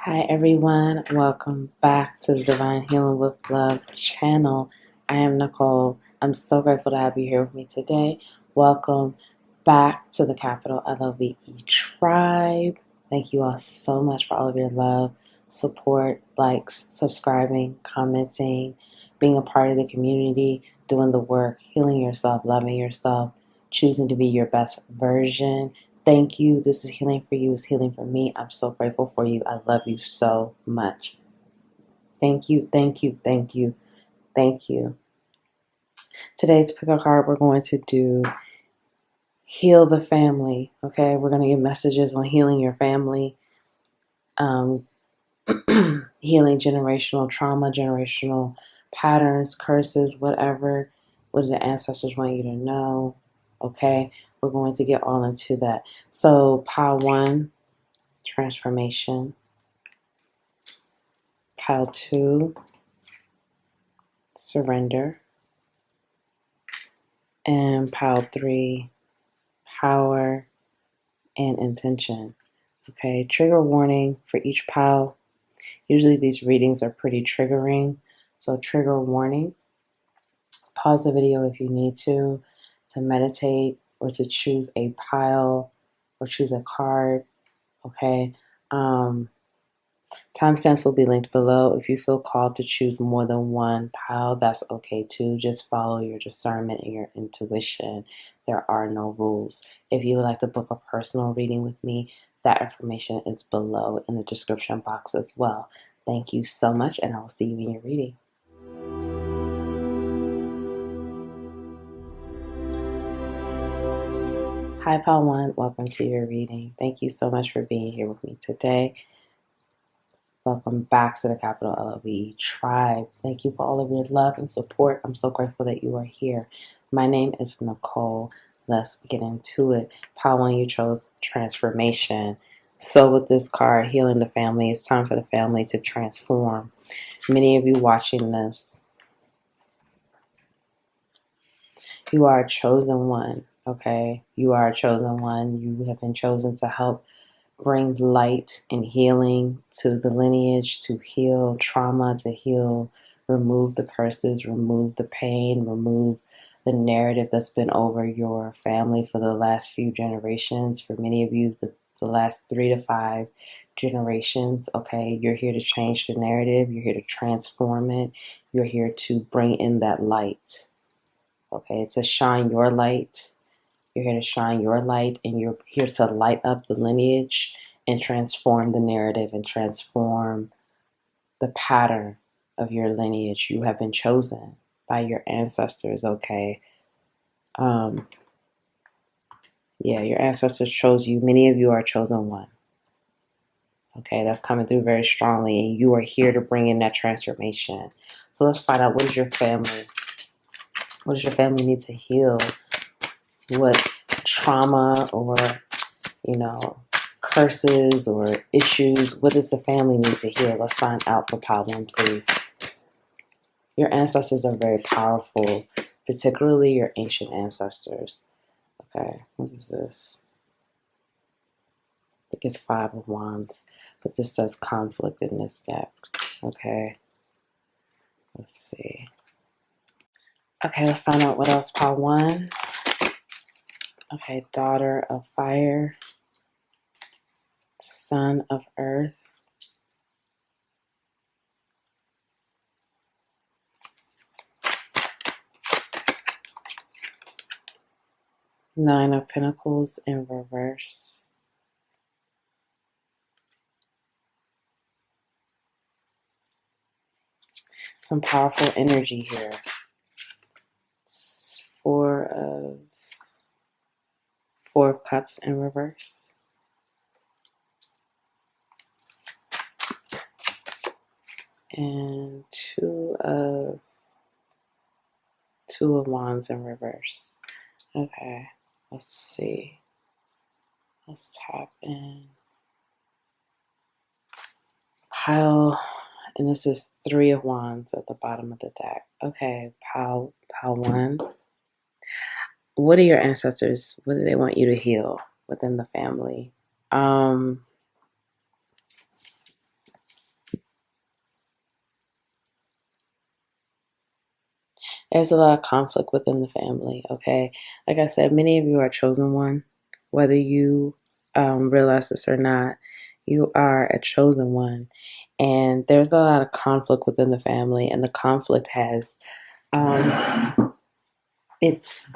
Hi everyone, welcome back to the Divine Healing with Love channel. I am Nicole. I'm so grateful to have you here with me today. Welcome back to the capital LOVE tribe. Thank you all so much for all of your love, support, likes, subscribing, commenting, being a part of the community, doing the work, healing yourself, loving yourself, choosing to be your best version. Thank you. This is healing for you. It's healing for me. I'm so grateful for you. I love you so much. Thank you. Thank you. Thank you. Thank you. Today's pick a card, we're going to do heal the family. Okay. We're going to give messages on healing your family, healing generational trauma, generational patterns, curses, whatever. What do the ancestors want you to know? Okay. We're going to get all into that. So, pile one, transformation. Pile two, surrender. And pile three, power and intention. Okay, trigger warning for each pile. Usually these readings are pretty triggering. So trigger warning. Pause the video if you need to meditate or to choose a pile or choose a card. Okay. Timestamps will be linked below. If you feel called to choose more than one pile, that's okay too. Just follow your discernment and your intuition. There are no rules. If you would like to book a personal reading with me, that information is below in the description box as well. Thank you so much, and I will see you in your reading. Hi, pile one. Welcome to your reading. Thank you so much for being here with me today. Welcome back to the capital LOVE tribe. Thank you for all of your love and support. I'm so grateful that you are here. My name is Nicole. Let's get into it. Pile one, you chose transformation. So with this card, healing the family, it's time for the family to transform. Many of you watching this, you are a chosen one, okay? You are a chosen one. You have been chosen to help bring light and healing to the lineage, to heal trauma, to heal, remove the curses, remove the pain, remove the narrative that's been over your family for the last few generations. For many of you, the last 3 to 5 generations, okay? You're here to change the narrative. You're here to transform it. You're here to bring in that light, okay? To shine your light. You're here to shine your light, and you're here to light up the lineage and transform the narrative and transform the pattern of your lineage. You have been chosen by your ancestors, okay? Your ancestors chose you. Many of you are chosen one. Okay, that's coming through very strongly, and you are here to bring in that transformation. So let's find out, what does your family need to heal? What trauma or, curses or issues, what does the family need to heal? Let's find out for pile one, please. Your ancestors are very powerful, particularly your ancient ancestors. Okay, what is this? I think it's 5 of Wands, but this says conflict in this deck. Okay, let's see. Okay, let's find out what else. Pile one. Okay, daughter of fire, son of earth, Nine of Pentacles in reverse, some powerful energy here. Four of Cups in reverse. And two of Wands in reverse. Okay, let's see. Let's tap in. Pile, and this is 3 of Wands at the bottom of the deck. Okay, pile one. What are your ancestors? What do they want you to heal within the family? There's a lot of conflict within the family, okay? Like I said, many of you are chosen one. Whether you realize this or not, you are a chosen one. And there's a lot of conflict within the family, and the conflict has, it's,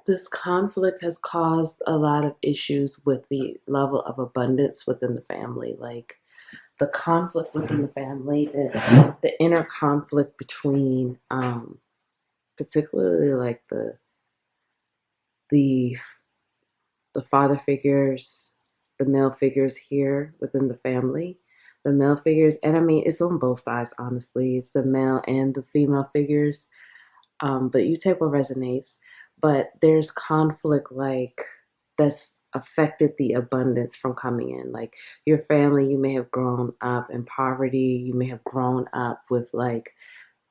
this conflict has caused a lot of issues with the level of abundance within the family. Like, the conflict within the family, the inner conflict between, particularly like the the father figures, the male figures here within the family, the male figures, and I mean it's on both sides. Honestly, it's the male and the female figures. But you take what resonates. But there's conflict like that's affected the abundance from coming in. Like your family, you may have grown up in poverty. You may have grown up with like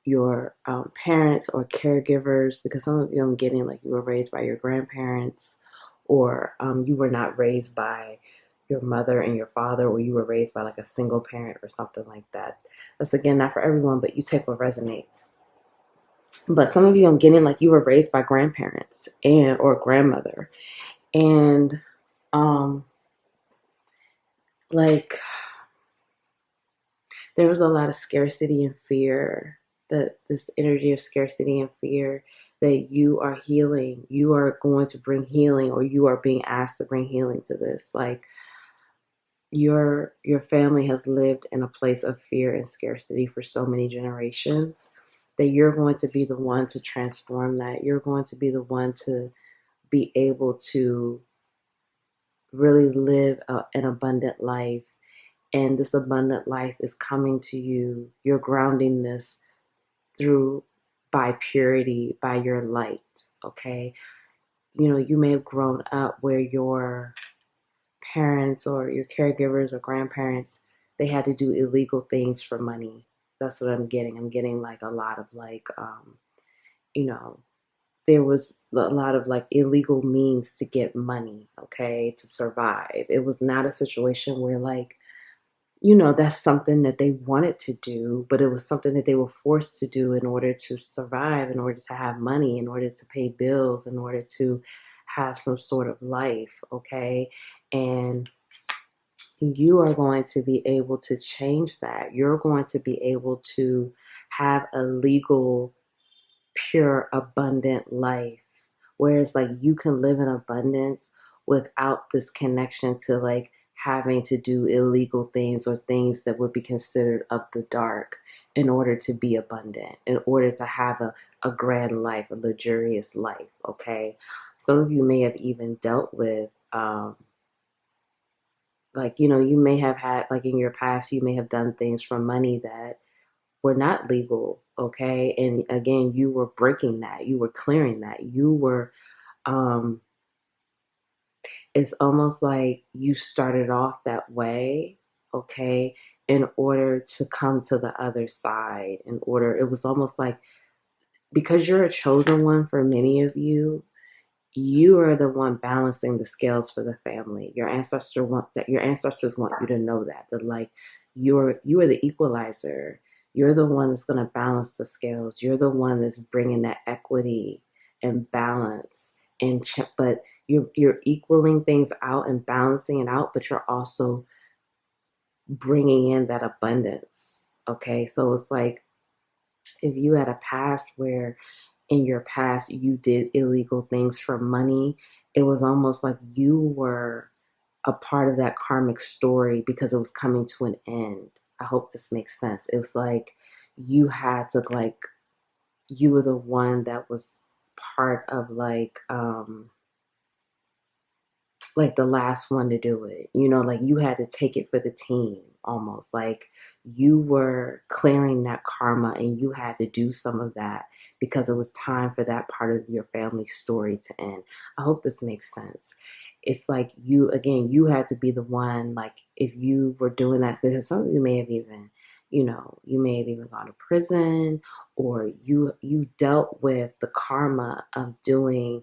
your parents or caregivers, because some of you I'm getting like you were raised by your grandparents, or you were not raised by your mother and your father, or you were raised by like a single parent or something like that. That's again not for everyone, but you take what resonates. But some of you I'm getting like you were raised by grandparents and or grandmother, and um like there was a lot of scarcity and fear, that this energy of scarcity and fear, that you are healing, you are going to bring healing, or you are being asked to bring healing to this. Like your family has lived in a place of fear and scarcity for so many generations, that you're going to be the one to transform that. You're going to be the one to be able to really live an abundant life. And this abundant life is coming to you. You're grounding this through by purity, by your light. Okay. You know, you may have grown up where your parents or your caregivers or grandparents, they had to do illegal things for money. That's what I'm getting. I'm getting like a lot of like, you know, there was a lot of like illegal means to get money, okay, to survive. It was not a situation where like, you know, that's something that they wanted to do, but it was something that they were forced to do in order to survive, in order to have money, in order to pay bills, in order to have some sort of life, okay? And you are going to be able to change that. You're going to be able to have a legal, pure, abundant life. Whereas, like, you can live in abundance without this connection to, like, having to do illegal things or things that would be considered of the dark in order to be abundant, in order to have a grand life, a luxurious life, okay? Some of you may have even dealt with, like, you know, you may have had, like, in your past, you may have done things for money that were not legal, okay? And again, you were breaking that, you were clearing that, you were, um, it's almost like you started off that way, okay, in order to come to the other side, in order, it was almost like, because you're a chosen one for many of you are the one balancing the scales for the family. Your ancestors want you to know that like you are the equalizer. You're the one that's going to balance the scales. You're the one that's bringing that equity and balance but you're equaling things out and balancing it out, but you're also bringing in that abundance. Okay? So it's like if you had a past where in your past you did illegal things for money, it was almost like you were a part of that karmic story because it was coming to an end. I hope this makes sense. It was like you had to like you were the one that was part of like the last one to do it. You know, like you had to take it for the team almost. Like you were clearing that karma and you had to do some of that because it was time for that part of your family story to end. I hope this makes sense. It's like you, again, you had to be the one, like if you were doing that, because some of you may have even, you know, you may have even gone to prison, or you dealt with the karma of doing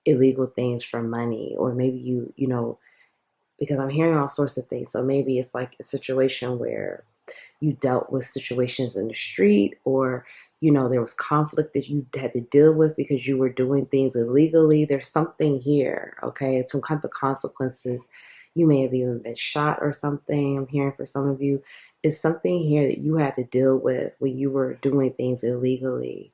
illegal things for money, or maybe you know, because I'm hearing all sorts of things. So maybe it's like a situation where you dealt with situations in the street, or there was conflict that you had to deal with because you were doing things illegally. There's something here, okay? Some kind of consequences. You may have even been shot or something. I'm hearing for some of you, it's something here that you had to deal with when you were doing things illegally.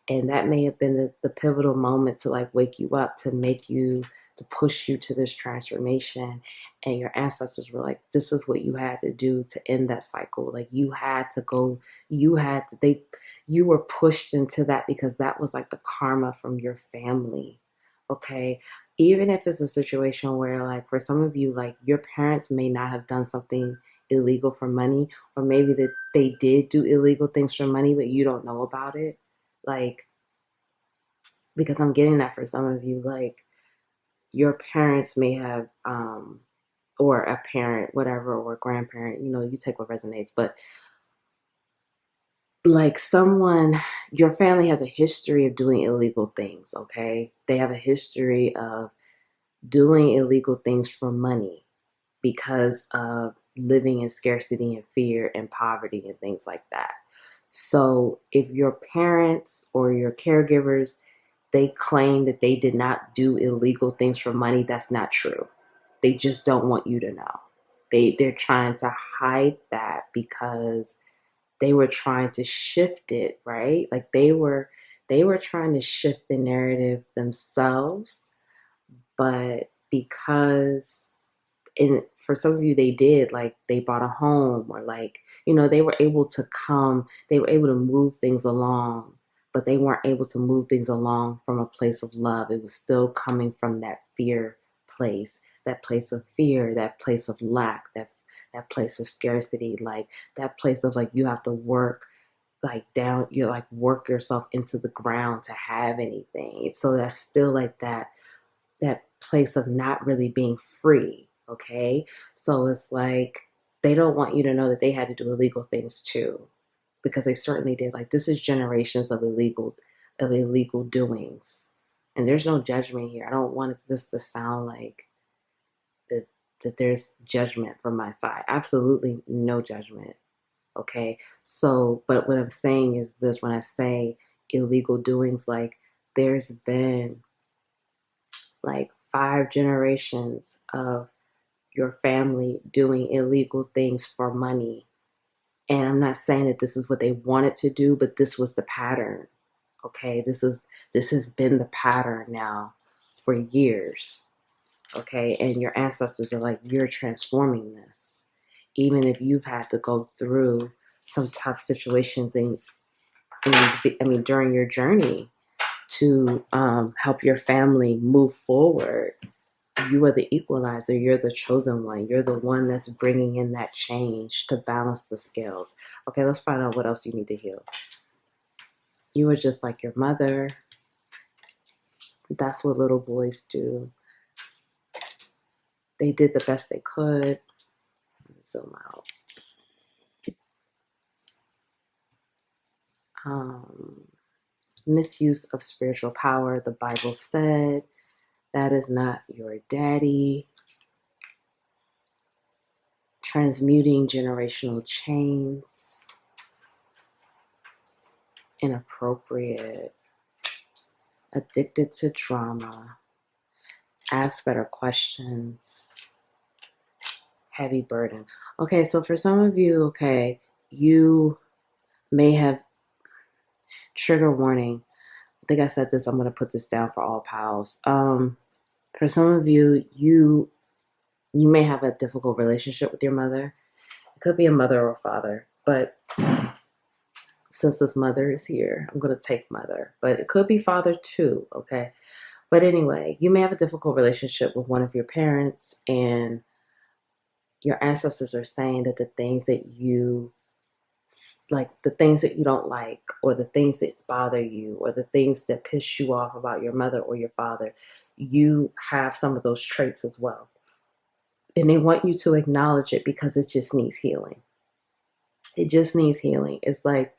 And that may have been the pivotal moment to like wake you up, to make you, to push you to this transformation. And your ancestors were like, this is what you had to do to end that cycle. Like you had to go, you were pushed into that because that was like the karma from your family. Okay. Even if it's a situation where like for some of you, like your parents may not have done something illegal for money, or maybe that they did do illegal things for money, but you don't know about it. Like, because I'm getting that for some of you, like your parents may have, or a parent, whatever, or a grandparent, you take what resonates, but like someone, your family has a history of doing illegal things, okay? They have a history of doing illegal things for money because of living in scarcity and fear and poverty and things like that. So if your parents or your caregivers, they claim that they did not do illegal things for money, that's not true. They just don't want you to know. They're trying to hide that because they were trying to shift it, right? Like they were trying to shift the narrative themselves, but because and for some of you they did, like they bought a home, or like they were able to move things along, but they weren't able to move things along from a place of love. It was still coming from that fear place, that place of fear, that place of lack, that place of scarcity, like that place of like you have to work like down, you like work yourself into the ground to have anything. So that's still like that place of not really being free. Okay. So it's like they don't want you to know that they had to do illegal things too, because they certainly did. Like this is generations of illegal doings. And there's no judgment here. I don't want this to sound like that there's judgment from my side. Absolutely no judgment. Okay. So, but what I'm saying is this: when I say illegal doings, like there's been like 5 generations of your family doing illegal things for money. And I'm not saying that this is what they wanted to do, but this was the pattern. Okay, this has been the pattern now for years. Okay, and your ancestors are like, you're transforming this. Even if you've had to go through some tough situations during your journey to help your family move forward. You are the equalizer. You're the chosen one. You're the one that's bringing in that change to balance the scales. Okay, let's find out what else you need to heal. You are just like your mother. That's what little boys do. They did the best they could. Let me zoom out. Misuse of spiritual power. The Bible said that is not your daddy. Transmuting generational chains. Inappropriate. Addicted to drama. Ask better questions. Heavy burden. Okay, so for some of you, okay, you may have, trigger warning. I think I said this, I'm going to put this down for all pals. For some of you, you may have a difficult relationship with your mother. It could be a mother or a father, but since this mother is here, I'm going to take mother, but it could be father too, okay? But anyway, you may have a difficult relationship with one of your parents, and your ancestors are saying that the things that you don't like, or the things that bother you, or the things that piss you off about your mother or your father, you have some of those traits as well. And they want you to acknowledge it because it just needs healing. It just needs healing. It's like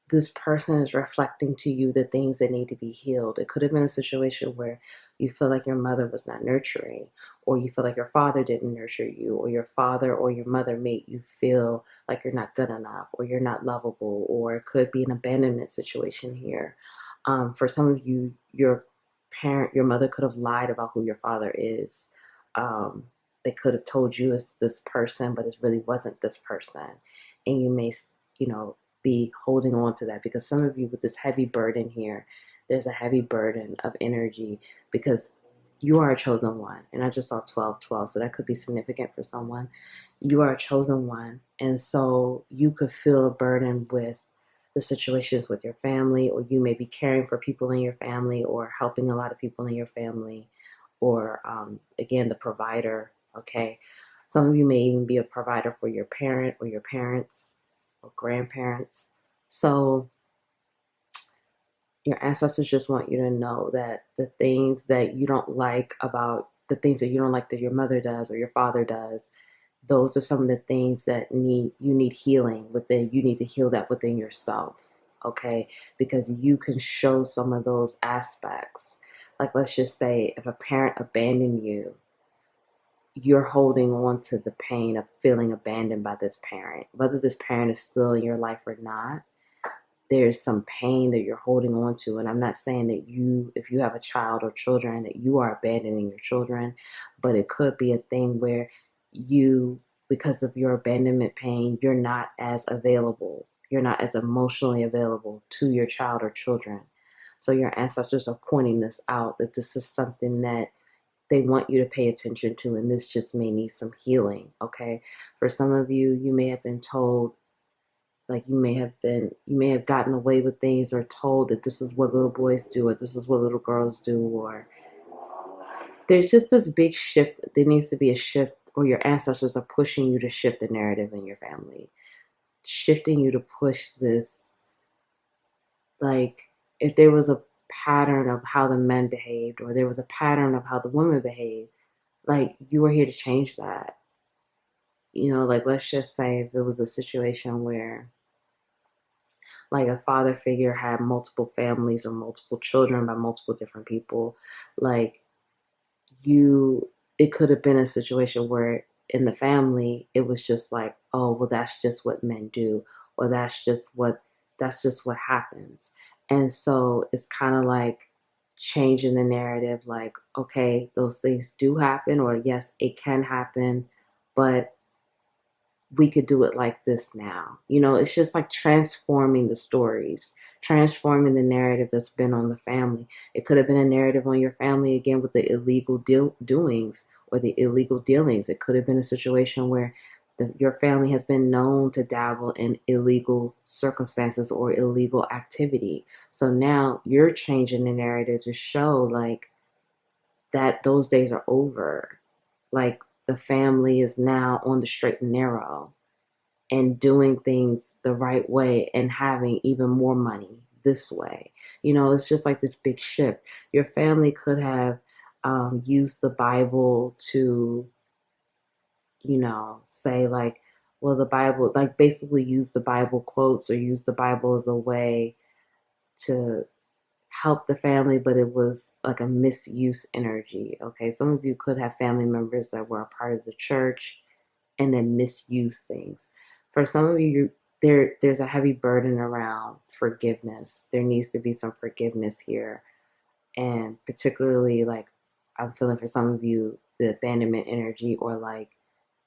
this person is reflecting to you the things that need to be healed. It could have been a situation where you feel like your mother was not nurturing, or you feel like your father didn't nurture you, or your father or your mother made you feel like you're not good enough, or you're not lovable, or it could be an abandonment situation here. For some of you, your mother could have lied about who your father is. Um, they could have told you it's this person, but it really wasn't this person. And you may, you know, be holding on to that, because some of you with this heavy burden here, there's a heavy burden of energy because you are a chosen one. And I just saw 1212, so that could be significant for someone. You are a chosen one. And so you could feel a burden with the situations with your family, or you may be caring for people in your family, or helping a lot of people in your family, or again, the provider. Okay. Some of you may even be a provider for your parent or your parents or grandparents. So your ancestors just want you to know that the things that you don't like about the things that you don't like that your mother does or your father does, those are some of the things that you need healing within. You need to heal that within yourself. Okay. Because you can show some of those aspects. Like, let's just say if a parent abandoned you, you're holding on to the pain of feeling abandoned by this parent, whether this parent is still in your life or not. There's some pain that you're holding on to. And I'm not saying that if you have a child or children, that you are abandoning your children, but it could be a thing where because of your abandonment pain, you're not as available. You're not as emotionally available to your child or children. So your ancestors are pointing this out, that this is something that they want you to pay attention to, and this just may need some healing. Okay. For some of you, you may have been told, like you may have gotten away with things, or told that this is what little boys do, or this is what little girls do, or there's just this big shift. There needs to be a shift, or your ancestors are pushing you to shift the narrative in your family, shifting you to push this. Like, if there was a pattern of how the men behaved, or there was a pattern of how the women behaved, like, you are here to change that. Like, let's just say if it was a situation where, like, a father figure had multiple families or multiple children by multiple different people, like, it could have been a situation where in the family it was just like, oh, well, that's just what men do, or that's just what happens. And so it's kind of like changing the narrative, like, okay, those things do happen, or yes, it can happen, but we could do it like this now. It's just like transforming the stories, transforming the narrative that's been on the family. It could have been a narrative on your family, again, with the illegal doings or the illegal dealings. It could have been a situation where your family has been known to dabble in illegal circumstances or illegal activity. So now you're changing the narrative to show, like, that those days are over. Like, the family is now on the straight and narrow and doing things the right way and having even more money this way. It's just like this big shift. Your family could have used the Bible to, say, like, well, the Bible, like, basically use the Bible quotes or use the Bible as a way to help the family, but it was like a misuse energy. Okay. Some of you could have family members that were a part of the church and then misuse things. For some of you, there's a heavy burden around forgiveness. There needs to be some forgiveness here. And particularly, like, I'm feeling for some of you, the abandonment energy, or like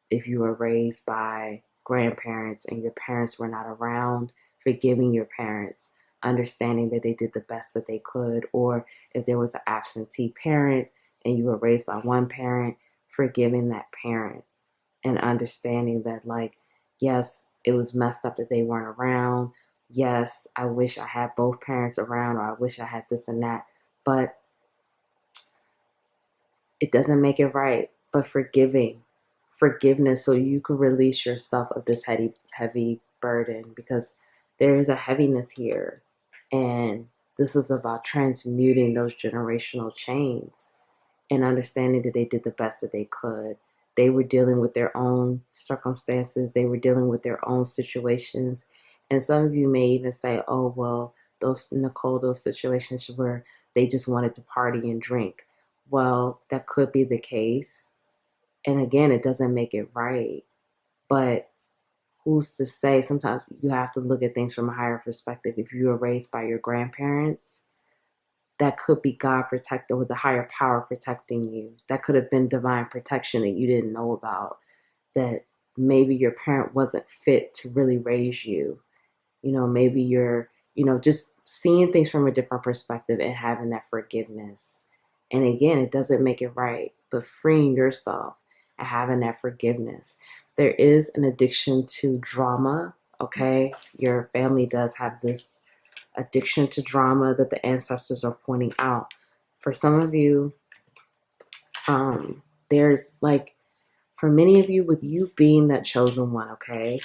if you were raised by grandparents and your parents were not around, forgiving your parents, understanding that they did the best that they could, or if there was an absentee parent and you were raised by one parent, forgiving that parent and understanding that, like, yes, it was messed up that they weren't around. Yes, I wish I had both parents around, or I wish I had this and that, but it doesn't make it right. But forgiveness, so you can release yourself of this heavy burden, because there is a heaviness here. And this is about transmuting those generational chains and understanding that they did the best that they could. They were dealing with their own circumstances, they were dealing with their own situations, And some of you may even say, oh, well, those situations where they just wanted to party and drink. Well, that could be the case. And again, it doesn't make it right. But who's to say? Sometimes you have to look at things from a higher perspective. If you were raised by your grandparents, that could be God protected, with a higher power protecting you. That could have been divine protection that you didn't know about. That maybe your parent wasn't fit to really raise you. Maybe you're, just seeing things from a different perspective and having that forgiveness. And again, it doesn't make it right, but freeing yourself and having that forgiveness. There is an addiction to drama, okay? Your family does have this addiction to drama that the ancestors are pointing out. For some of you, there's for many of you, with you being that chosen one, okay,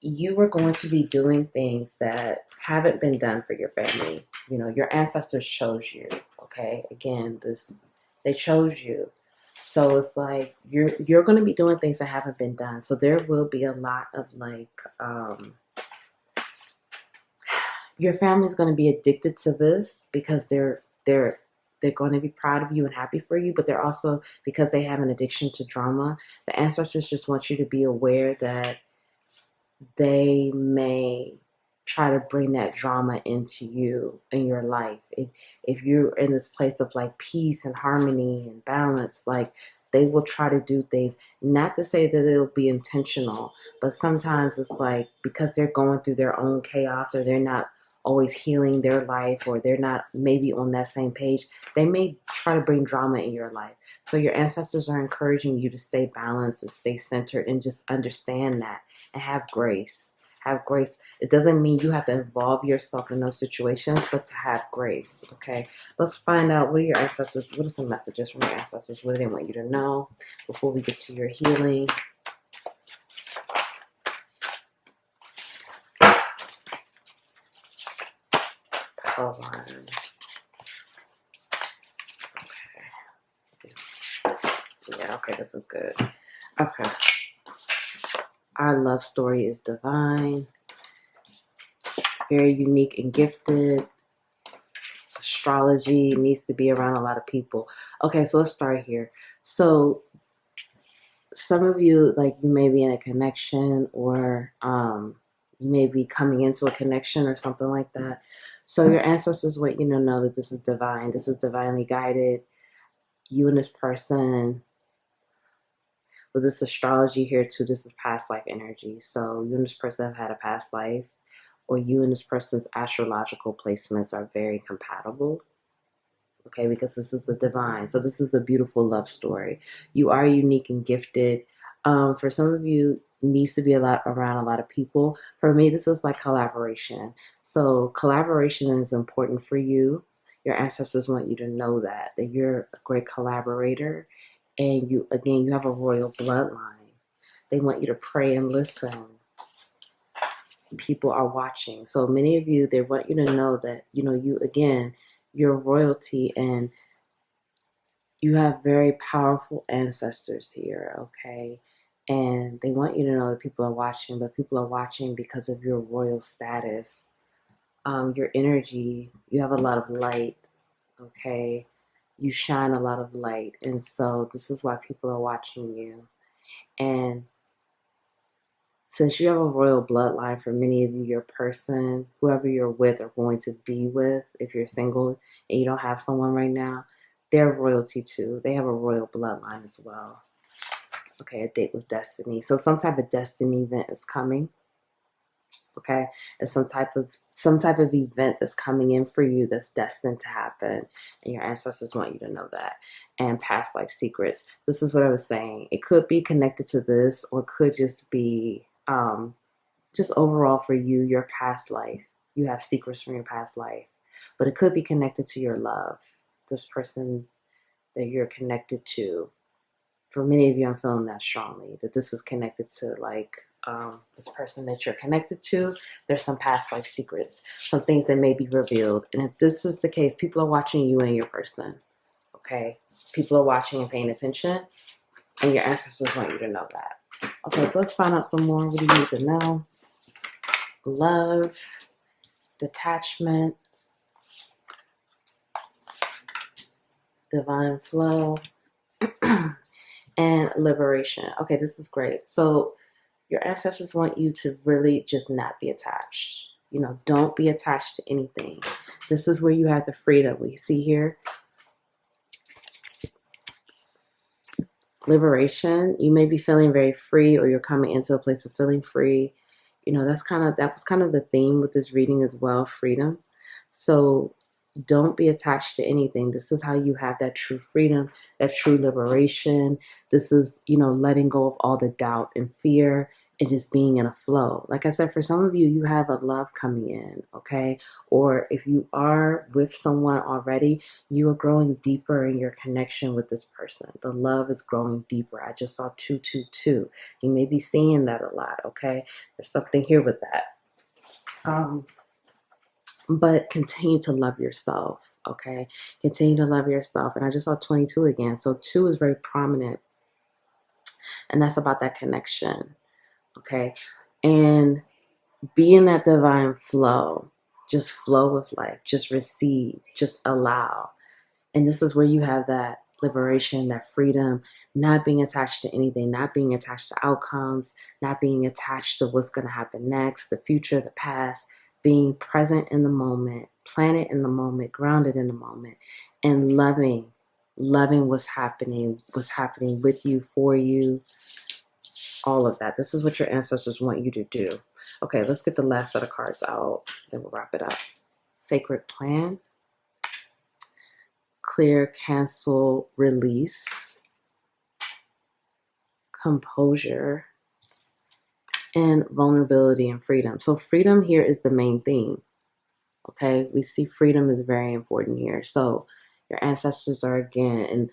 you are going to be doing things that haven't been done for your family. Your ancestors chose you, okay? Again, they chose you. So it's you're going to be doing things that haven't been done. So there will be a lot of your family's going to be addicted to this because they're going to be proud of you and happy for you, but they're also, because they have an addiction to drama, the ancestors just want you to be aware that they may try to bring that drama into you in your life. If you're in this place of peace and harmony and balance, they will try to do things, not to say that it'll be intentional, but sometimes it's because they're going through their own chaos, or they're not always healing their life, or they're not maybe on that same page, they may try to bring drama in your life. So your ancestors are encouraging you to stay balanced and stay centered and just understand that and have grace. Have grace. It doesn't mean you have to involve yourself in those situations, but to have grace, okay? Let's find out, what are some messages from your ancestors? What do they want you to know before we get to your healing? Okay. Yeah, okay, this is good. Okay. Our love story is divine, very unique and gifted. Astrology needs to be around a lot of people. Okay, so let's start here. So some of you, you may be in a connection, or you may be coming into a connection or something like that. So your ancestors want you to know that this is divine. This is divinely guided. You and this person, with this astrology here too, this is past life energy. So you and this person have had a past life, or you and this person's astrological placements are very compatible. Okay, because this is the divine. So this is the beautiful love story. You are unique and gifted. For some of you, needs to be around a lot of people. For me, this is collaboration. So collaboration is important for you. Your ancestors want you to know that you're a great collaborator. And you have a royal bloodline. They want you to pray and listen. People are watching. So many of you, they want you to know that, you're royalty, and you have very powerful ancestors here, okay? And they want you to know that people are watching, but people are watching because of your royal status. Your energy, you have a lot of light, okay? You shine a lot of light. And so this is why people are watching you. And since you have a royal bloodline, for many of you, your person, whoever you're with or going to be with, if you're single and you don't have someone right now, they're royalty too. They have a royal bloodline as well. Okay, a date with destiny. So some type of destiny event is coming. Okay, it's some type of event that's coming in for you that's destined to happen, and your ancestors want you to know that. And past life secrets. This is what I was saying. It could be connected to this, or could just be just overall for you, your past life. You have secrets from your past life, but it could be connected to your love, this person that you're connected to. For many of you, I'm feeling that strongly, that this is connected to this person that you're connected to. There's some past life secrets, some things that may be revealed. And if this is the case, people are watching you and your person. Okay, people are watching and paying attention, and your ancestors want you to know that. Okay, so let's find out some more. What do you need to know? love, detachment, divine flow, and liberation. Okay, this is great. So your ancestors want you to really just not be attached. Don't be attached to anything. This is where you have the freedom. We see here, liberation. You may be feeling very free, or you're coming into a place of feeling free. That was kind of the theme with this reading as well, freedom. So don't be attached to anything. This is how you have that true freedom, that true liberation. This is, letting go of all the doubt and fear and just being in a flow. Like I said, for some of you, you have a love coming in, okay? Or if you are with someone already, you are growing deeper in your connection with this person. The love is growing deeper. I just saw 222. You may be seeing that a lot, okay? There's something here with that. But continue to love yourself, okay? Continue to love yourself. And I just saw 22 again. So 2 is very prominent. And that's about that connection, okay? And be in that divine flow. Just flow with life. Just receive. Just allow. And this is where you have that liberation, that freedom, not being attached to anything, not being attached to outcomes, not being attached to what's going to happen next, the future, the past, being present in the moment, planted in the moment, grounded in the moment, and loving what's happening with you, for you, all of that. This is what your ancestors want you to do. Okay, let's get the last set of cards out, then we'll wrap it up. Sacred plan. Clear, cancel, release, composure, and vulnerability and freedom. So freedom here is the main theme. Okay, we see freedom is very important here. So your ancestors are again, and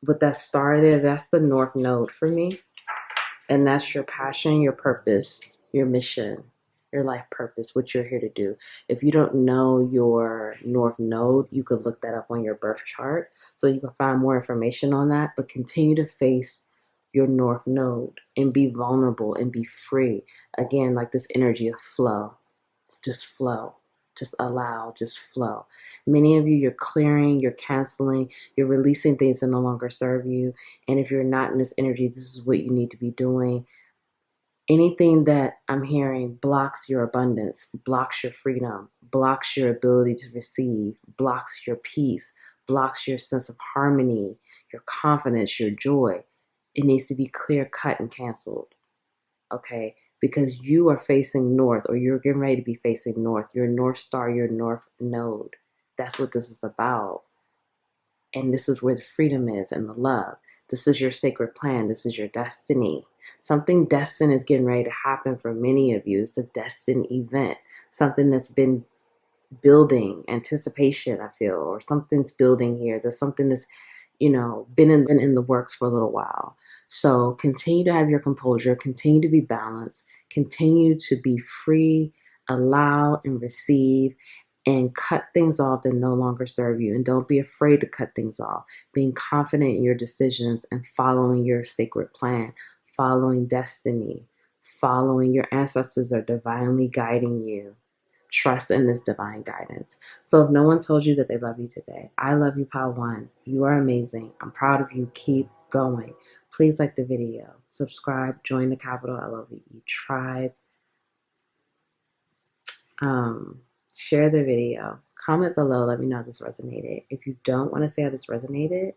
with that star there, that's the north node for me. And that's your passion, your purpose, your mission, your life purpose, what you're here to do. If you don't know your north node, you could look that up on your birth chart so you can find more information on that. But continue to face your north node and be vulnerable and be free. Again, like this energy of flow. Just flow. Just allow, just flow. Many of you, you're clearing, you're canceling, you're releasing things that no longer serve you. And if you're not in this energy, this is what you need to be doing. Anything that I'm hearing blocks your abundance, blocks your freedom, blocks your ability to receive, blocks your peace, blocks your sense of harmony, your confidence, your joy. It needs to be clear cut and canceled. Okay? Because you are facing north, or you're getting ready to be facing north. Your north star, your north node. That's what this is about. And this is where the freedom is and the love. This is your sacred plan. This is your destiny. Something destined is getting ready to happen for many of you. It's a destined event. Something that's been building, anticipation, I feel, or something's building here. There's something that's, been in the works for a little while. So continue to have your composure, continue to be balanced, continue to be free, allow and receive, and cut things off that no longer serve you. And don't be afraid to cut things off. Being confident in your decisions and following your sacred plan, following destiny, following your ancestors are divinely guiding you. Trust in this divine guidance. So if no one told you that they love you today, I love you, Pile One. You are amazing. I'm proud of you. Keep going. Please like the video. Subscribe. Join the capital LOVE tribe. Share the video. Comment below. Let me know how this resonated. If you don't want to say how this resonated,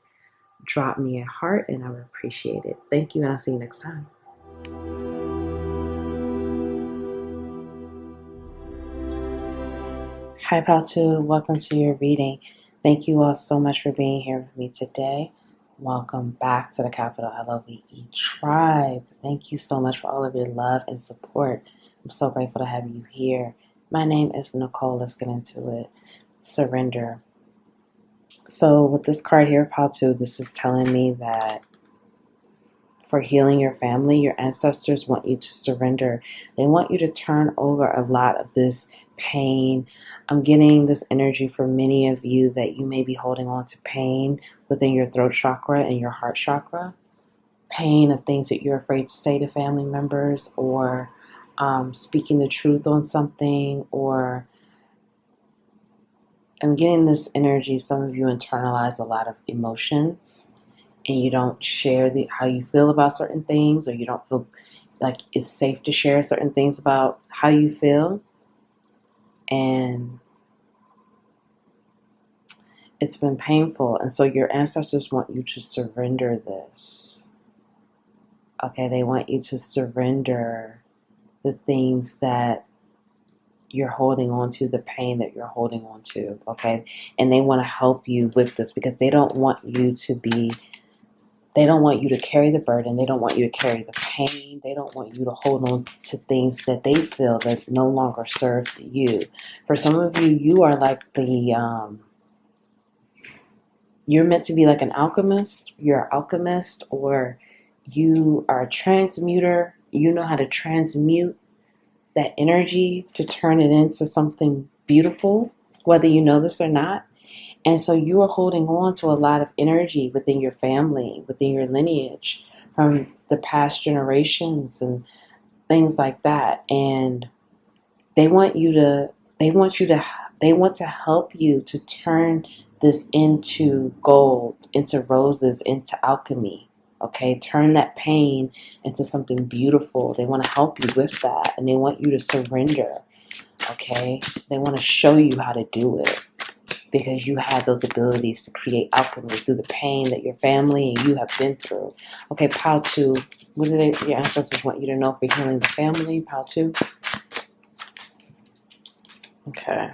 drop me a heart and I would appreciate it. Thank you, and I'll see you next time. Hi, Pal 2. Welcome to your reading. Thank you all so much for being here with me today. Welcome back to the capital LOVE tribe. Thank you so much for all of your love and support. I'm so grateful to have you here. My name is Nicole. Let's get into it. Surrender. So with this card here, Pal 2, this is telling me that for healing your family, your ancestors want you to surrender. They want you to turn over a lot of this pain. I'm getting this energy for many of you that you may be holding on to pain within your throat chakra and your heart chakra. Pain of things that you're afraid to say to family members, or speaking the truth on something, or I'm getting this energy. Some of you internalize a lot of emotions and you don't share how you feel about certain things, or you don't feel like it's safe to share certain things about how you feel. And it's been painful. And so your ancestors want you to surrender this. Okay, they want you to surrender the things that you're holding on to, the pain that you're holding on to, okay? And they want to help you with this because they don't want you to carry the burden. They don't want you to carry the pain. They don't want you to hold on to things that they feel that no longer serve you. For some of you, you are like you're meant to be like an alchemist. You're an alchemist, or you are a transmuter. You know how to transmute that energy to turn it into something beautiful, whether you know this or not. And so you are holding on to a lot of energy within your family, within your lineage, from the past generations and things like that. And they want to help you to turn this into gold, into roses, into alchemy. Okay, turn that pain into something beautiful. They want to help you with that, and they want you to surrender. Okay, they want to show you how to do it because you have those abilities to create alchemy through the pain that your family and you have been through. Okay, pile 2. What do your ancestors want you to know for healing the family? Pile 2. Okay.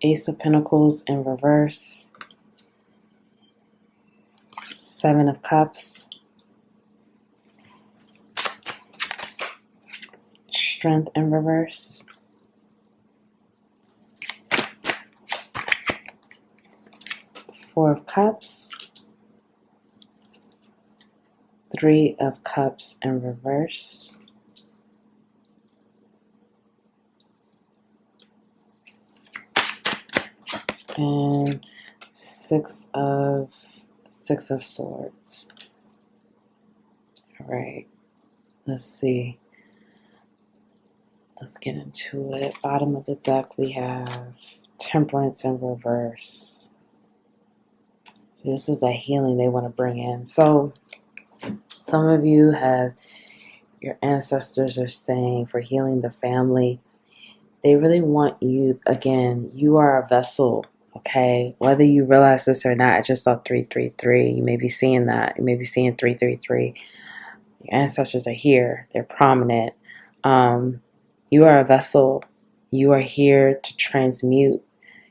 Ace of Pentacles in reverse. 7 of Cups. Strength in reverse. 4 of Cups. 3 of Cups in reverse. And 6 of Swords. All right. Let's see. Let's get into it. Bottom of the deck, we have Temperance in reverse. So this is a healing they want to bring in. So some of you your ancestors are saying for healing the family, they really want you, again, you are a vessel, okay? Whether you realize this or not, I just saw 333. You may be seeing that. You may be seeing 333. Your ancestors are here. They're prominent. You are a vessel. You are here to transmute.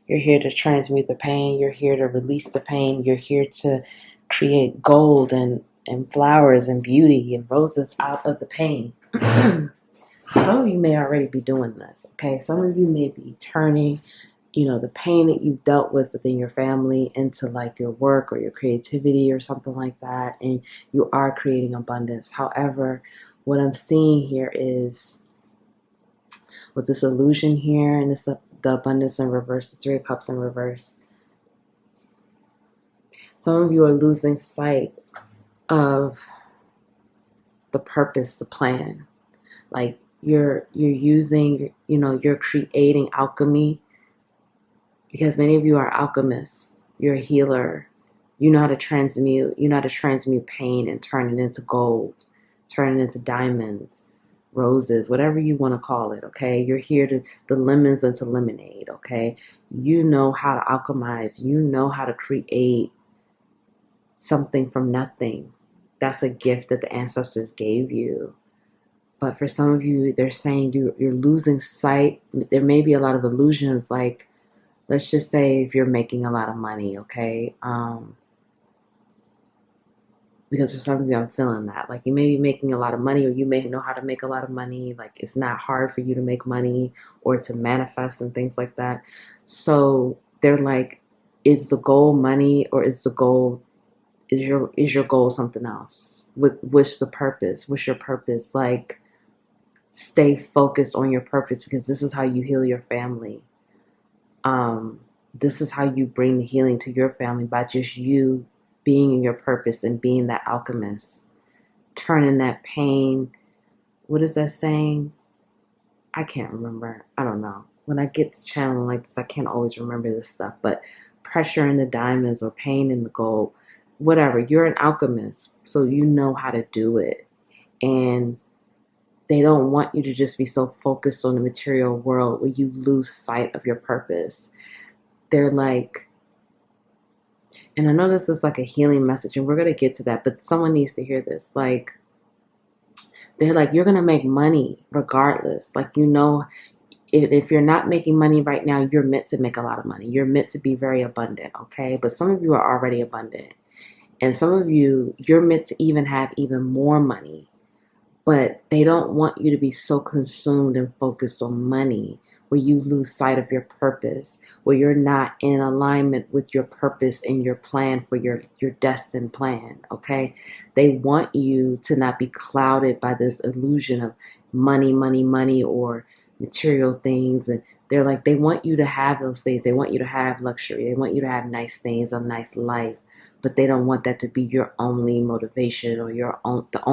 You're here to transmute the pain. You're here to release the pain. You're here to create gold and flowers and beauty and roses out of the pain. Some of you may already be doing this, okay? Some of you may be turning, the pain that you've dealt with within your family into like your work or your creativity or something like that, and you are creating abundance. However, what I'm seeing here is with this illusion here and the abundance in reverse, the 3 of Cups in reverse, some of you are losing sight of the purpose, the plan. Like you're using, you're creating alchemy, because many of you are alchemists. You're a healer. You know how to transmute. You know how to transmute pain and turn it into gold, turn it into diamonds, roses, whatever you want to call it, okay? You're here to the lemons into lemonade, okay? You know how to alchemize. You know how to create something from nothing. That's a gift that the ancestors gave you. But for some of you, they're saying you're losing sight. There may be a lot of illusions, like, let's just say if you're making a lot of money, okay? Because for some of you, I'm feeling that. Like, you may be making a lot of money, or you may know how to make a lot of money. Like, it's not hard for you to make money or to manifest and things like that. So they're like, is the goal money, or is your goal something else? What's the purpose? What's your purpose? Like, stay focused on your purpose, because this is how you heal your family. This is how you bring the healing to your family, by just you being in your purpose and being that alchemist, turning that pain. What is that saying? I can't remember. I don't know. When I get to channeling like this, I can't always remember this stuff. But pressure in the diamonds or pain in the gold, whatever. You're an alchemist, so you know how to do it. And they don't want you to just be so focused on the material world where you lose sight of your purpose. They're like, and I know this is like a healing message, and we're going to get to that, but someone needs to hear this. Like, they're like, you're going to make money regardless. Like, you know, if you're not making money right now, you're meant to make a lot of money. You're meant to be very abundant, okay? But some of you are already abundant. And some of you, you're meant to even have even more money. But they don't want you to be so consumed and focused on money where you lose sight of your purpose, where you're not in alignment with your purpose and your plan for your destined plan, okay? They want you to not be clouded by this illusion of money, money, money, or material things. And they're like, they want you to have those things. They want you to have luxury. They want you to have nice things, a nice life. But they don't want that to be your only motivation or the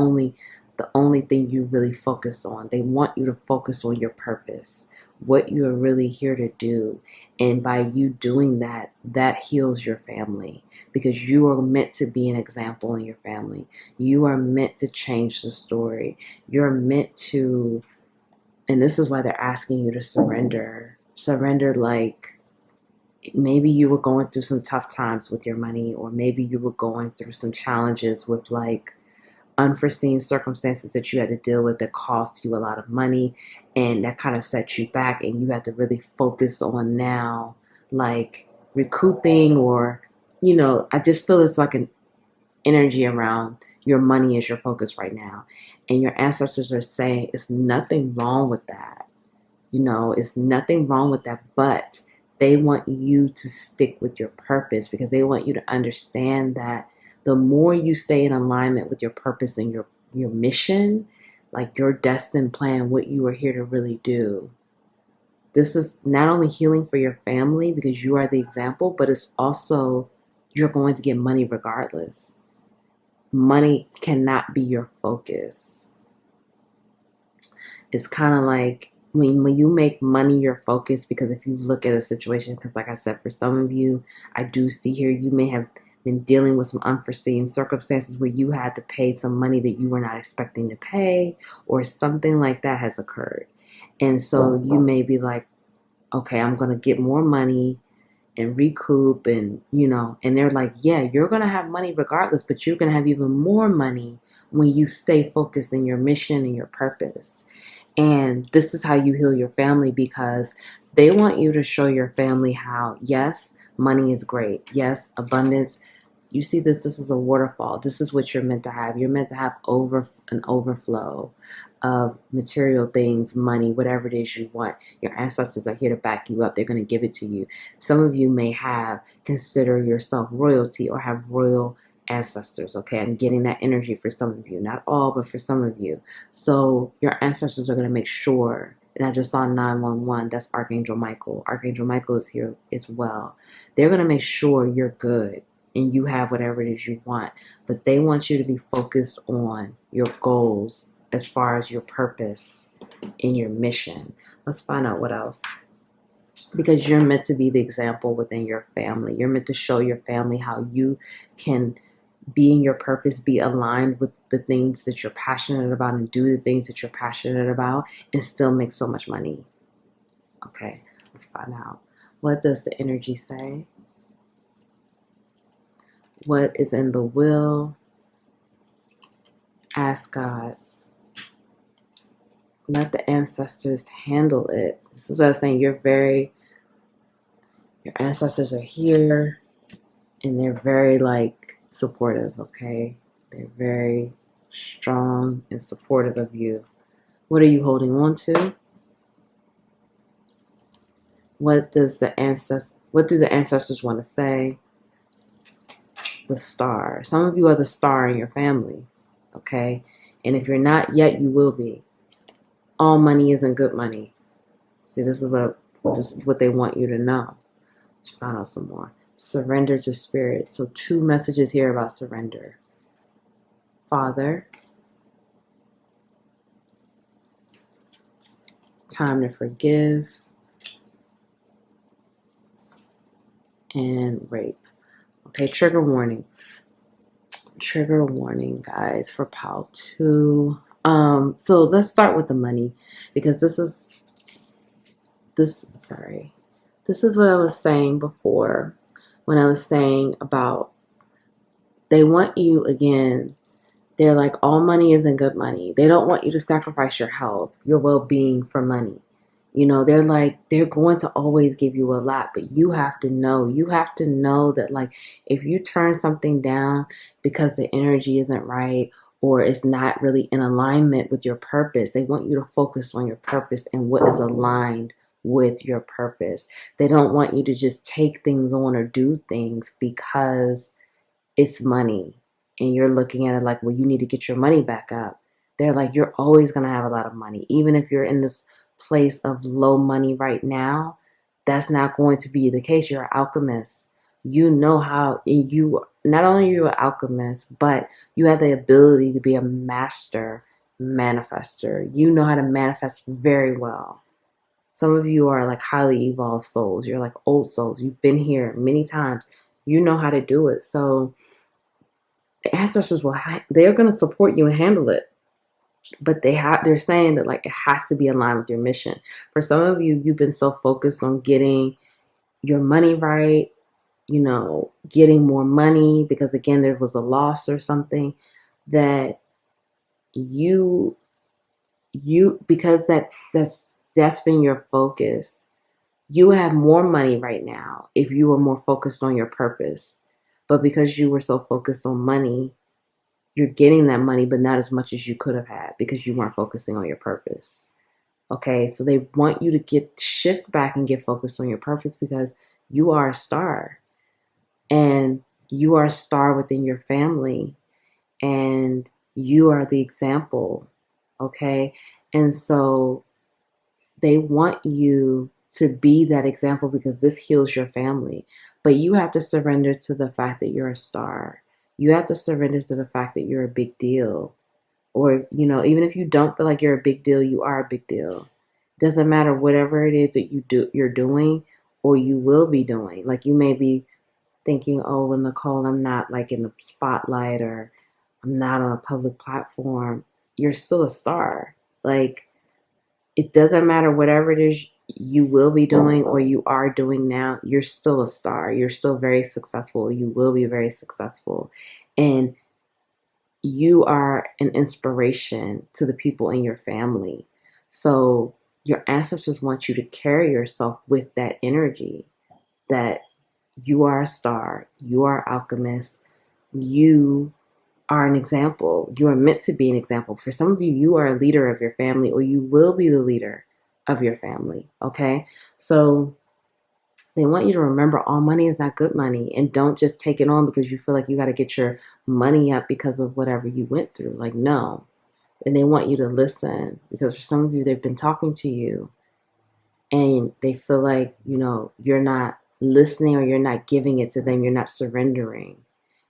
only thing you really focus on. They want you to focus on your purpose, what you are really here to do. And by you doing that, that heals your family, because you are meant to be an example in your family. You are meant to change the story. You're meant to, and this is why they're asking you to surrender. Surrender, like, maybe you were going through some tough times with your money, or maybe you were going through some challenges with like unforeseen circumstances that you had to deal with that cost you a lot of money, and that kind of set you back, and you had to really focus on now like recouping, or I just feel it's like an energy around your money is your focus right now. And your ancestors are saying it's nothing wrong with that. It's nothing wrong with that, but they want you to stick with your purpose, because they want you to understand that the more you stay in alignment with your purpose and your mission, like your destined plan, what you are here to really do. This is not only healing for your family because you are the example, but it's also you're going to get money regardless. Money cannot be your focus. It's kind of like when you make money your focus, because if you look at a situation, because like I said, for some of you, I do see here, you may have been dealing with some unforeseen circumstances where you had to pay some money that you were not expecting to pay, or something like that has occurred. And so you may be like, okay, I'm going to get more money and recoup, and and they're like, yeah, you're going to have money regardless, but you're going to have even more money when you stay focused in your mission and your purpose. And this is how you heal your family, because they want you to show your family how, yes, money is great. Yes, abundance. You see this is a waterfall. This is what you're meant to have. You're meant to have an overflow of material things, money, whatever it is you want. Your ancestors are here to back you up. They're going to give it to you. Some of you may consider yourself royalty or have royal ancestors, okay? I'm getting that energy for some of you. Not all, but for some of you. So your ancestors are going to make sure, and I just saw 911, that's Archangel Michael. Archangel Michael is here as well. They're going to make sure you're good and you have whatever it is you want. But they want you to be focused on your goals as far as your purpose and your mission. Let's find out what else. Because you're meant to be the example within your family. You're meant to show your family how you can be in your purpose, be aligned with the things that you're passionate about, and do the things that you're passionate about, and still make so much money. Okay, let's find out. What does the energy say? What is in the will? Ask God. Let the ancestors handle it. This is what I was saying. Your ancestors are here, and they're very supportive, okay? They're very strong and supportive of you. What are you holding on to? What do the ancestors want to say? The star. Some of you are the star in your family, okay? And if you're not yet, you will be. All money isn't good money. See, this is what they want you to know. Let's find out some more. Surrender to spirit. So 2 messages here about surrender. Father, Time to forgive. And rape. Okay, trigger warning. Trigger warning, guys, for pile 2. So let's start with the money, because this is what I was saying before, when I was saying about, they want you, again, they're like, all money isn't good money. They don't want you to sacrifice your health, your well-being for money. You know, they're like, they're going to always give you a lot, but you have to know that, like, if you turn something down because the energy isn't right, or it's not really in alignment with your purpose, they want you to focus on your purpose and what is aligned with your purpose. They don't want you to just take things on or do things because it's money and you're looking at it like, well, you need to get your money back up. They're like, you're always going to have a lot of money. Even if you're in this place of low money right now, that's not going to be the case. You're an alchemist. You know how, and you, not only are you an alchemist, but you have the ability to be a master manifester. You know how to manifest very well. Some of you are like highly evolved souls. You're like old souls. You've been here many times. You know how to do it. So the ancestors they're going to support you and handle it, but they're saying that, like, it has to be aligned with your mission. For some of you, you've been so focused on getting your money right, you know, getting more money because, again, there was a loss or something, that you because that's been your focus. You have more money right now if you were more focused on your purpose, but because you were so focused on money, you're getting that money, but not as much as you could have had because you weren't focusing on your purpose. Okay, so they want you to shift back and get focused on your purpose, because you are a star, and you are a star within your family, and you are the example. Okay, and so they want you to be that example because this heals your family. But you have to surrender to the fact that you're a star. You have to surrender to the fact that you're a big deal. Or, you know, even if you don't feel like you're a big deal, you are a big deal. Doesn't matter whatever it is that you're doing or you will be doing. Like, you may be thinking, oh, well, Nicole, I'm not like in the spotlight, or I'm not on a public platform. You're still a star. Like, it doesn't matter whatever it is you will be doing or you are doing now, you're still a star. You're still very successful. You will be very successful. And you are an inspiration to the people in your family. So your ancestors want you to carry yourself with that energy, that you are a star, you are alchemist, you are an example. You are meant to be an example. For some of you, you are a leader of your family, or you will be the leader of your family. Okay? So they want you to remember, all money is not good money, and don't just take it on because you feel like you got to get your money up because of whatever you went through. Like, no. And they want you to listen, because for some of you, they've been talking to you and they feel like, you know, you're not listening, or you're not giving it to them. You're not surrendering.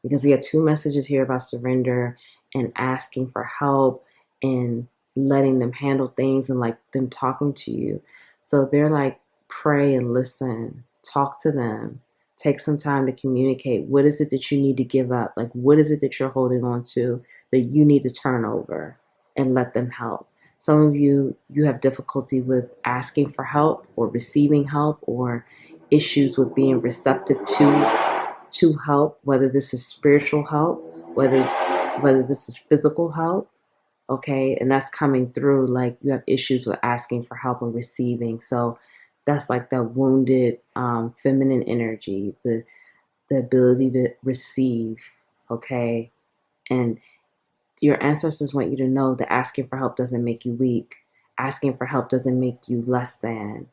Because we have 2 messages here about surrender and asking for help and letting them handle things, and like them talking to you. So they're like, pray and listen, talk to them, take some time to communicate. What is it that you need to give up? Like, what is it that you're holding on to that you need to turn over, and let them help? Some of you have difficulty with asking for help or receiving help, or issues with being receptive to help, whether this is spiritual help, whether this is physical help. Okay, and that's coming through. Like, you have issues with asking for help and receiving. So that's like the wounded feminine energy, the ability to receive. Okay, and your ancestors want you to know that asking for help doesn't make you weak. Asking for help doesn't make you less than.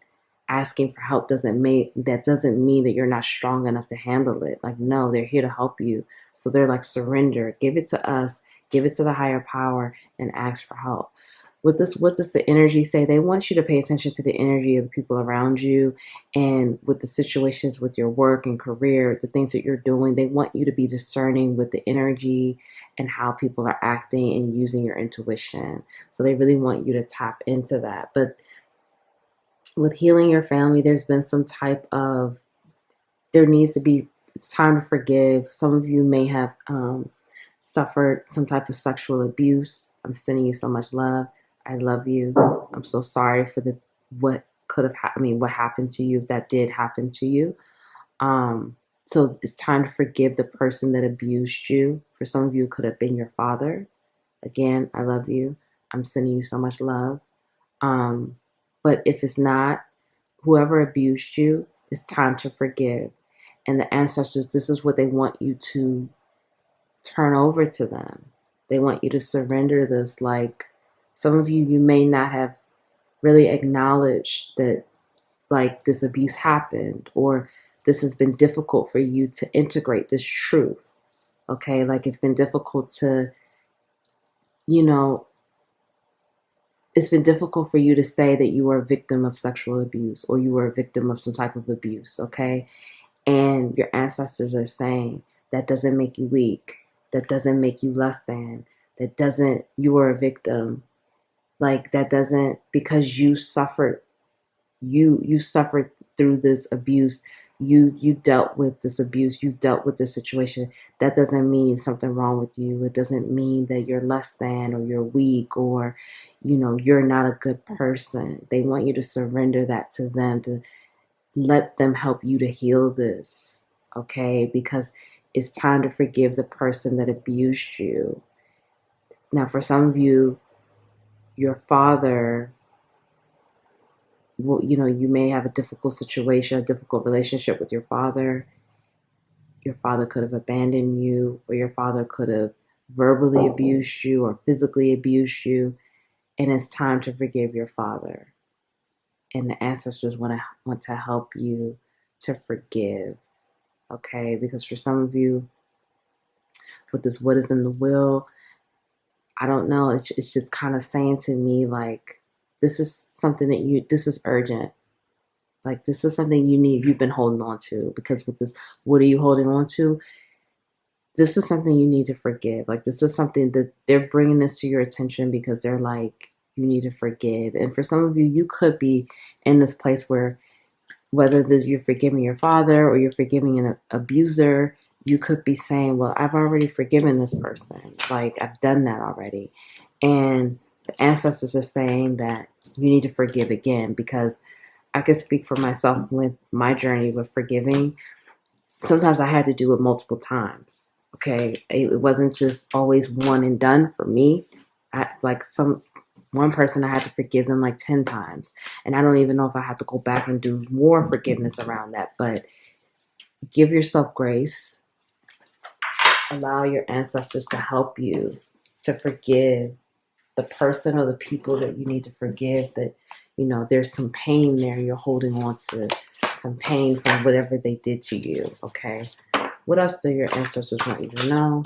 Asking for help doesn't mean that you're not strong enough to handle it. Like, no, they're here to help you. So they're like, surrender, give it to us, give it to the higher power, and ask for help. What does the energy say? They want you to pay attention to the energy of the people around you, and with the situations with your work and career, the things that you're doing. They want you to be discerning with the energy and how people are acting, and using your intuition. So they really want you to tap into that. But with healing your family, there's been some type of, there needs to be, it's time to forgive. Some of you may have suffered some type of sexual abuse. I'm sending you so much love. I love you. I'm so sorry for what could have happened. What happened to you, if that did happen to you. So it's time to forgive the person that abused you. For some of you, it could have been your father. Again, I love you. I'm sending you so much love. But if it's not, whoever abused you, it's time to forgive. And the ancestors, this is what they want you to turn over to them. They want you to surrender this. Like, some of you, you may not have really acknowledged that, like, this abuse happened, or this has been difficult for you to integrate this truth. Okay, like, it's been difficult to, you know, it's been difficult for you to say that you were a victim of sexual abuse, or you were a victim of some type of abuse, okay? And your ancestors are saying that doesn't make you weak, that doesn't make you less than, that doesn't, you were a victim. Like, that doesn't, because you suffered, you suffered through this abuse, you dealt with this abuse, you dealt with this situation. That doesn't mean something wrong with you. It doesn't mean that you're less than, or you're weak, or you're not a good person. They want you to surrender that to them, to let them help you to heal this, okay? Because it's time to forgive the person that abused you. Now, for some of you, your father, well, you may have a difficult situation, a difficult relationship with your father. Your father could have abandoned you, or your father could have verbally abused you or physically abused you. And it's time to forgive your father. And the ancestors want to help you to forgive, okay? Because for some of you, with this what is in the will, I don't know, it's just kind of saying to me, like, this is something this is urgent. Like, this is something you've been holding on to. Because with this, what are you holding on to? This is something you need to forgive. Like, this is something that they're bringing this to your attention, because they're like, you need to forgive. And for some of you, you could be in this place where, whether you're forgiving your father or you're forgiving an abuser, you could be saying, well, I've already forgiven this person. Like, I've done that already. And the ancestors are saying that you need to forgive again, because I could speak for myself with my journey with forgiving. Sometimes I had to do it multiple times. Okay. It wasn't just always one and done for me. One person, I had to forgive them like 10 times. And I don't even know if I have to go back and do more forgiveness around that. But give yourself grace. Allow your ancestors to help you to forgive the person or the people that you need to forgive. That, there's some pain there. You're holding on to some pain from whatever they did to you. Okay. What else do your ancestors want you to know?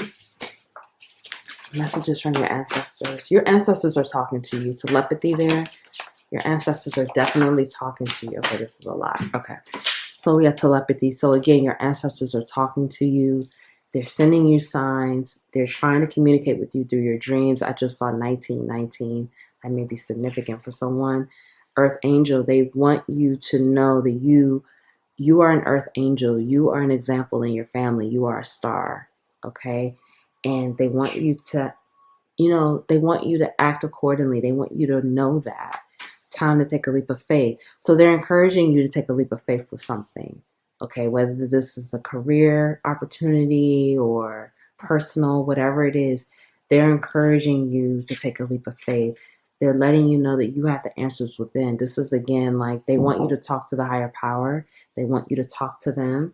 Messages from your ancestors. Your ancestors are talking to you. Telepathy there. Your ancestors are definitely talking to you. Okay, this is a lot. Okay. So we have telepathy. So again, your ancestors are talking to you. They're sending you signs. They're trying to communicate with you through your dreams. I just saw 1919. That may be significant for someone. Earth angel, they want you to know that you are an earth angel. You are an example in your family. You are a star. Okay. And they want you to, they want you to act accordingly. They want you to know that. Time to take a leap of faith. So they're encouraging you to take a leap of faith with something. Okay, whether this is a career opportunity or personal, whatever it is, they're encouraging you to take a leap of faith. They're letting you know that you have the answers within. This is, again, like, they want you to talk to the higher power. They want you to talk to them.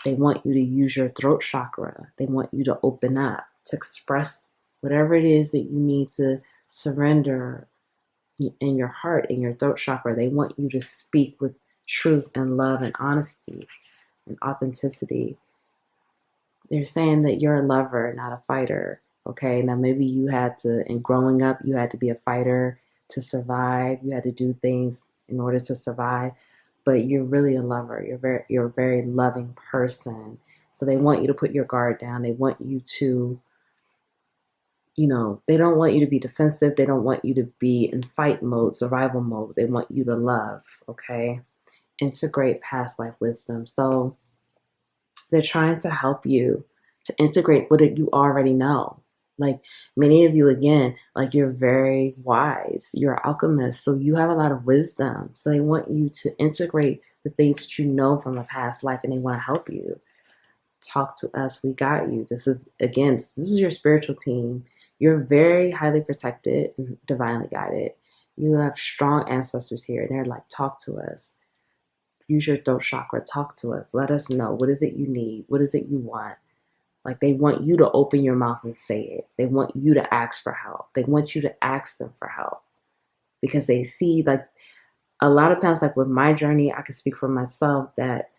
They want you to use your throat chakra. They want you to open up, to express whatever it is that you need to surrender in your heart, in your throat chakra. They want you to speak with truth and love and honesty and authenticity. They're saying that you're a lover, not a fighter. Okay, now maybe you had to, in growing up, you had to be a fighter to survive. You had to do things in order to survive, but you're really a lover. You're a very loving person. So they want you to put your guard down. They want you to, they don't want you to be defensive. They don't want you to be in fight mode, survival mode. They want you to love, okay? Integrate past life wisdom. So they're trying to help you to integrate what you already know. Like many of you, again, like you're very wise. You're an alchemist, so you have a lot of wisdom. So they want you to integrate the things that you know from a past life, and they want to help you. Talk to us. We got you. This is your spiritual team. You're very highly protected and divinely guided. You have strong ancestors here, and they're like, talk to us. Use your throat chakra. Talk to us. Let us know. What is it you need? What is it you want? Like they want you to open your mouth and say it. They want you to ask for help. They want you to ask them for help because they see, like, a lot of times, like with my journey, I can speak for myself that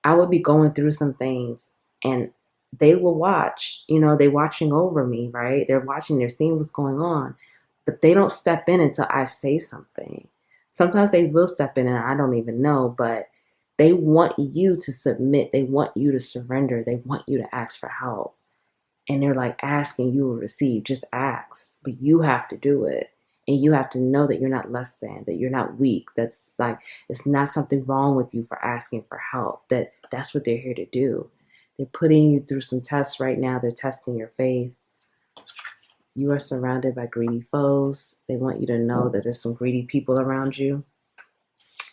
I would be going through some things and they will watch, they're watching over me, right? They're watching, they're seeing what's going on, but they don't step in until I say something. Sometimes they will step in and I don't even know, but they want you to submit. They want you to surrender. They want you to ask for help. And they're like, asking, you will receive. Just ask, but you have to do it. And you have to know that you're not less than, that you're not weak. That's like, it's not something wrong with you for asking for help. That's what they're here to do. They're putting you through some tests right now. They're testing your faith. You are surrounded by greedy foes. They want you to know that there's some greedy people around you.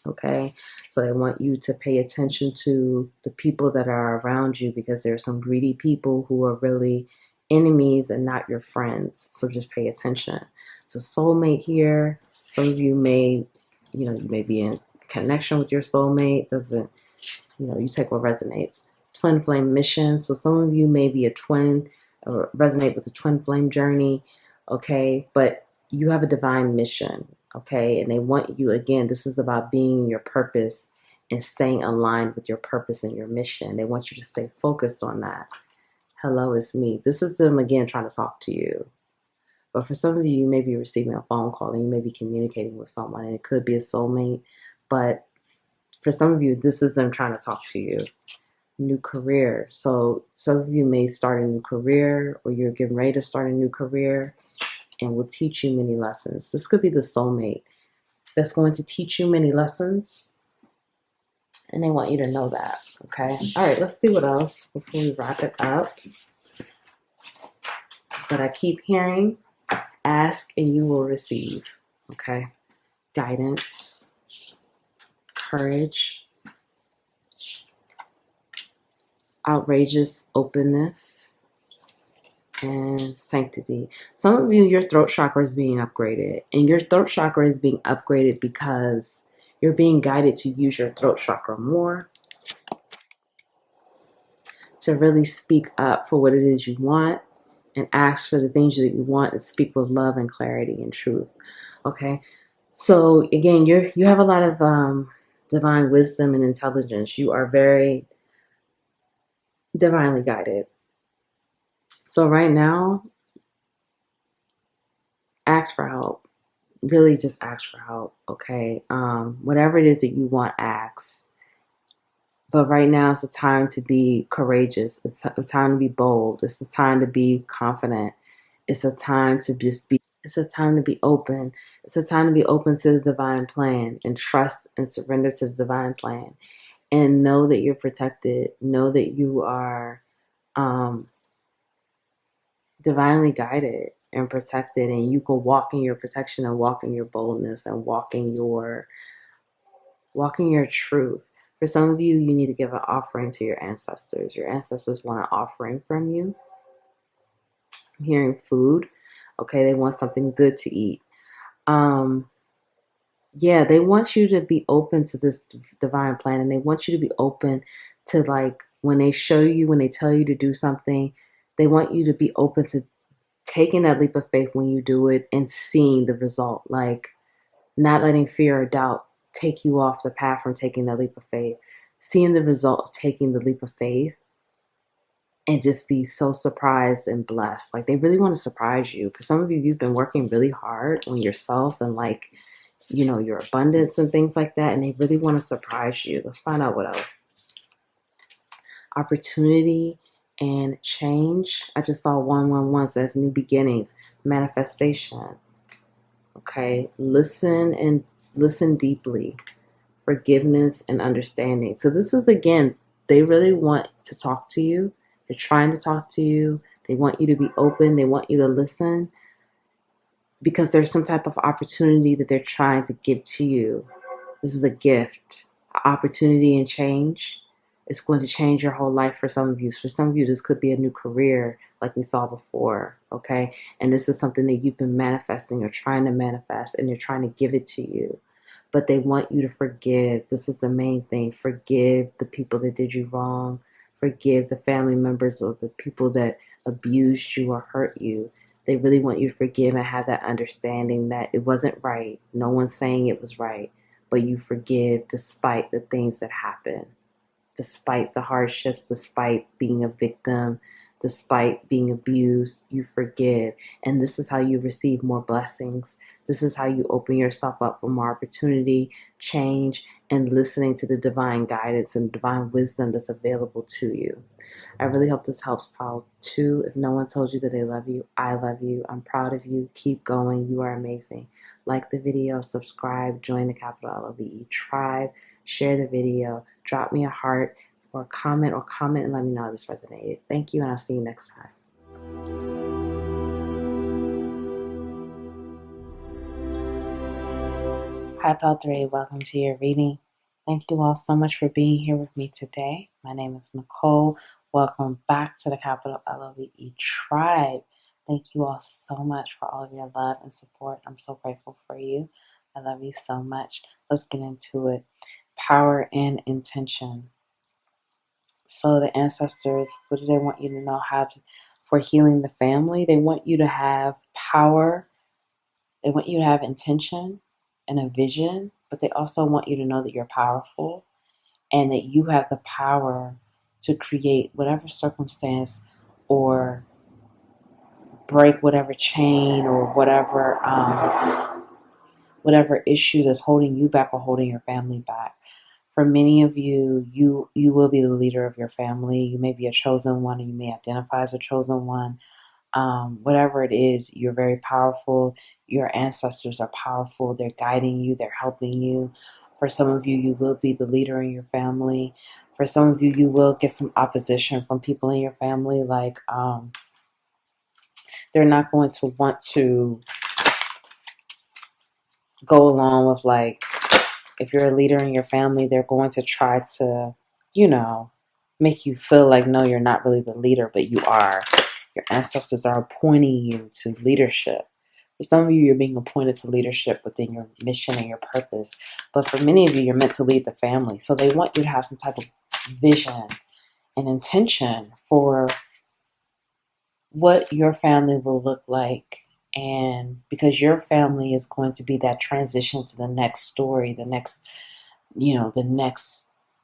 Okay, so they want you to pay attention to the people that are around you because there are some greedy people who are really enemies and not your friends. So just pay attention. So soulmate here. Some of you may, you may be in connection with your soulmate. Doesn't, you take what resonates. Twin flame mission. So some of you may be a twin or resonate with the twin flame journey. Okay, but you have a divine mission. Okay, and they want you, again, this is about being in your purpose and staying aligned with your purpose and your mission. They want you to stay focused on that. Hello, it's me. This is them, again, trying to talk to you. But for some of you, you may be receiving a phone call and you may be communicating with someone, and it could be a soulmate. But for some of you, this is them trying to talk to you. New career. So some of you may start a new career, or you're getting ready to start a new career, and will teach you many lessons. This could be the soulmate that's going to teach you many lessons, and they want you to know that. Okay. All right, let's see what else before we wrap it up. But I keep hearing, ask and you will receive. Okay. Guidance, courage, outrageous openness, and sanctity. Some of you, your throat chakra is being upgraded, and your throat chakra is being upgraded because you're being guided to use your throat chakra more, to really speak up for what it is you want and ask for the things that you want, and speak with love and clarity and truth. Okay. So again, you have a lot of divine wisdom and intelligence. You are very divinely guided. So right now, ask for help. Really just ask for help, okay? Whatever it is that you want, ask. But right now it's the time to be courageous. It's the time to be bold. It's the time to be confident. It's a time to just be, it's a time to be open. It's a time to be open to the divine plan and trust and surrender to the divine plan. And know that you're protected. Know that you are divinely guided and protected, and you can walk in your protection and walk in your boldness and walk in your truth. For some of you, you need to give an offering to your ancestors. Your ancestors want an offering from you. I'm hearing food. Okay, they want something good to eat. Yeah, they want you to be open to this divine plan, and they want you to be open to, like, when they show you, when they tell you to do something, they want you to be open to taking that leap of faith when you do it and seeing the result. Like, not letting fear or doubt take you off the path from taking that leap of faith. Seeing the result of taking the leap of faith and just be so surprised and blessed. Like, they really want to surprise you. For some of you, you've been working really hard on yourself and, like, your abundance and things like that, and they really want to surprise you. Let's find out what else. Opportunity and change. I just saw 111 says new beginnings, manifestation. Okay, listen deeply, forgiveness and understanding. So this is, again, they really want to talk to you. They're trying to talk to you. They want you to be open. They want you to listen because there's some type of opportunity that they're trying to give to you. This is a gift, opportunity and change. It's going to change your whole life for some of you. For some of you, this could be a new career like we saw before, okay? And this is something that you've been manifesting or trying to manifest, and they're trying to give it to you. But they want you to forgive. This is the main thing. Forgive the people that did you wrong. Forgive the family members or the people that abused you or hurt you. They really want you to forgive and have that understanding that it wasn't right. No one's saying it was right, but you forgive despite the things that happen, despite the hardships, despite being a victim, despite being abused, you forgive. And this is how you receive more blessings. This is how you open yourself up for more opportunity, change, and listening to the divine guidance and divine wisdom that's available to you. I really hope this helps, Paul. Two, if no one told you that they love you, I love you. I'm proud of you. Keep going. You are amazing. Like the video, subscribe, join the capital LOVE tribe, share the video, drop me a heart or comment and let me know how this resonated. Thank you, and I'll see you next time. Hi, Pal 3. Welcome to your reading. Thank you all so much for being here with me today. My name is Nicole. Welcome back to the Capital LOVE tribe. Thank you all so much for all of your love and support. I'm so grateful for you. I love you so much. Let's get into it. Power and intention. So the ancestors, what do they want you to know for healing the family? They want you to have power. They want you to have intention and a vision, but they also want you to know that you're powerful and that you have the power to create whatever circumstance or break whatever chain or whatever issue that's holding you back or holding your family back. For many of you, you will be the leader of your family. You may be a chosen one, or you may identify as a chosen one. Whatever it is, you're very powerful. Your ancestors are powerful. They're guiding you. They're helping you. For some of you, you will be the leader in your family. For some of you, you will get some opposition from people in your family. Like, they're not going to want to go along with, like, if you're a leader in your family, they're going to try to, make you feel like, no, you're not really the leader, but you are. Your ancestors are appointing you to leadership. For some of you, you're being appointed to leadership within your mission and your purpose. But for many of you, you're meant to lead the family. So they want you to have some type of vision and intention for what your family will look like. And because your family is going to be that transition to the next story, the next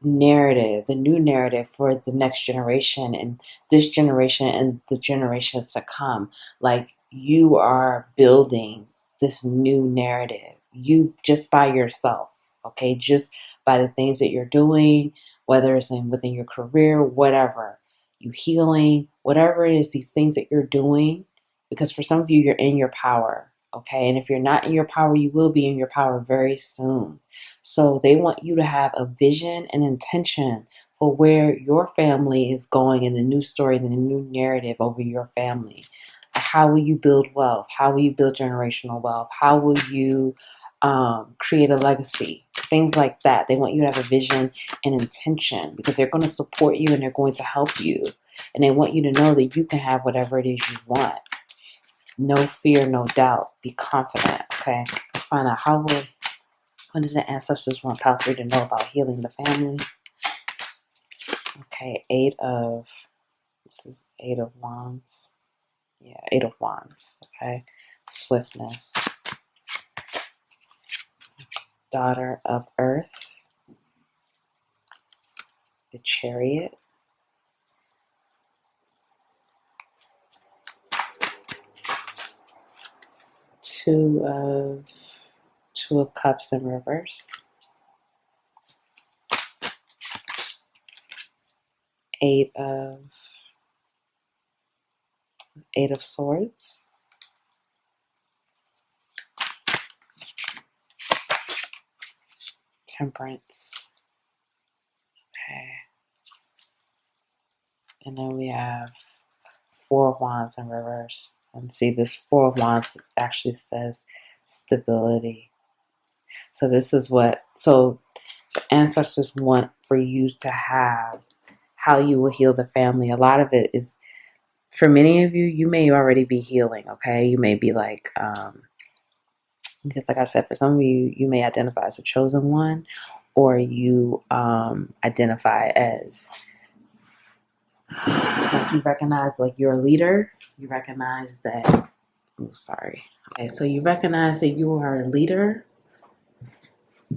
narrative, the new narrative for the next generation and this generation and the generations to come. Like, you are building this new narrative. You just by yourself, okay? Just by the things that you're doing, whether it's within your career, whatever, you healing, whatever it is, these things that you're doing, because for some of you, you're in your power, okay? And if you're not in your power, you will be in your power very soon. So they want you to have a vision and intention for where your family is going in the new story and the new narrative over your family. How will you build wealth? How will you build generational wealth? How will you create a legacy? Things like that. They want you to have a vision and intention because they're going to support you and they're going to help you. And they want you to know that you can have whatever it is you want. No fear, no doubt. Be confident, okay? Let's find out what did the ancestors want Pal 3 to know about healing the family? Okay, this is 8 of Wands. Yeah, 8 of Wands, okay? Swiftness. Daughter of Earth. The Chariot. Two of Cups in reverse. 8 of Eight of Swords. Temperance. Okay. And then we have Four of Wands in reverse. And see, this Four of Wands actually says stability. So this is what, so the ancestors want for you to have, how you will heal the family. A lot of it is, for many of you, you may already be healing, okay? You may be like, because like I said, for some of you, you may identify as a chosen one, or you identify as, like, you recognize like you're a leader. You recognize that, oh, sorry. Okay, so you recognize that you are a leader.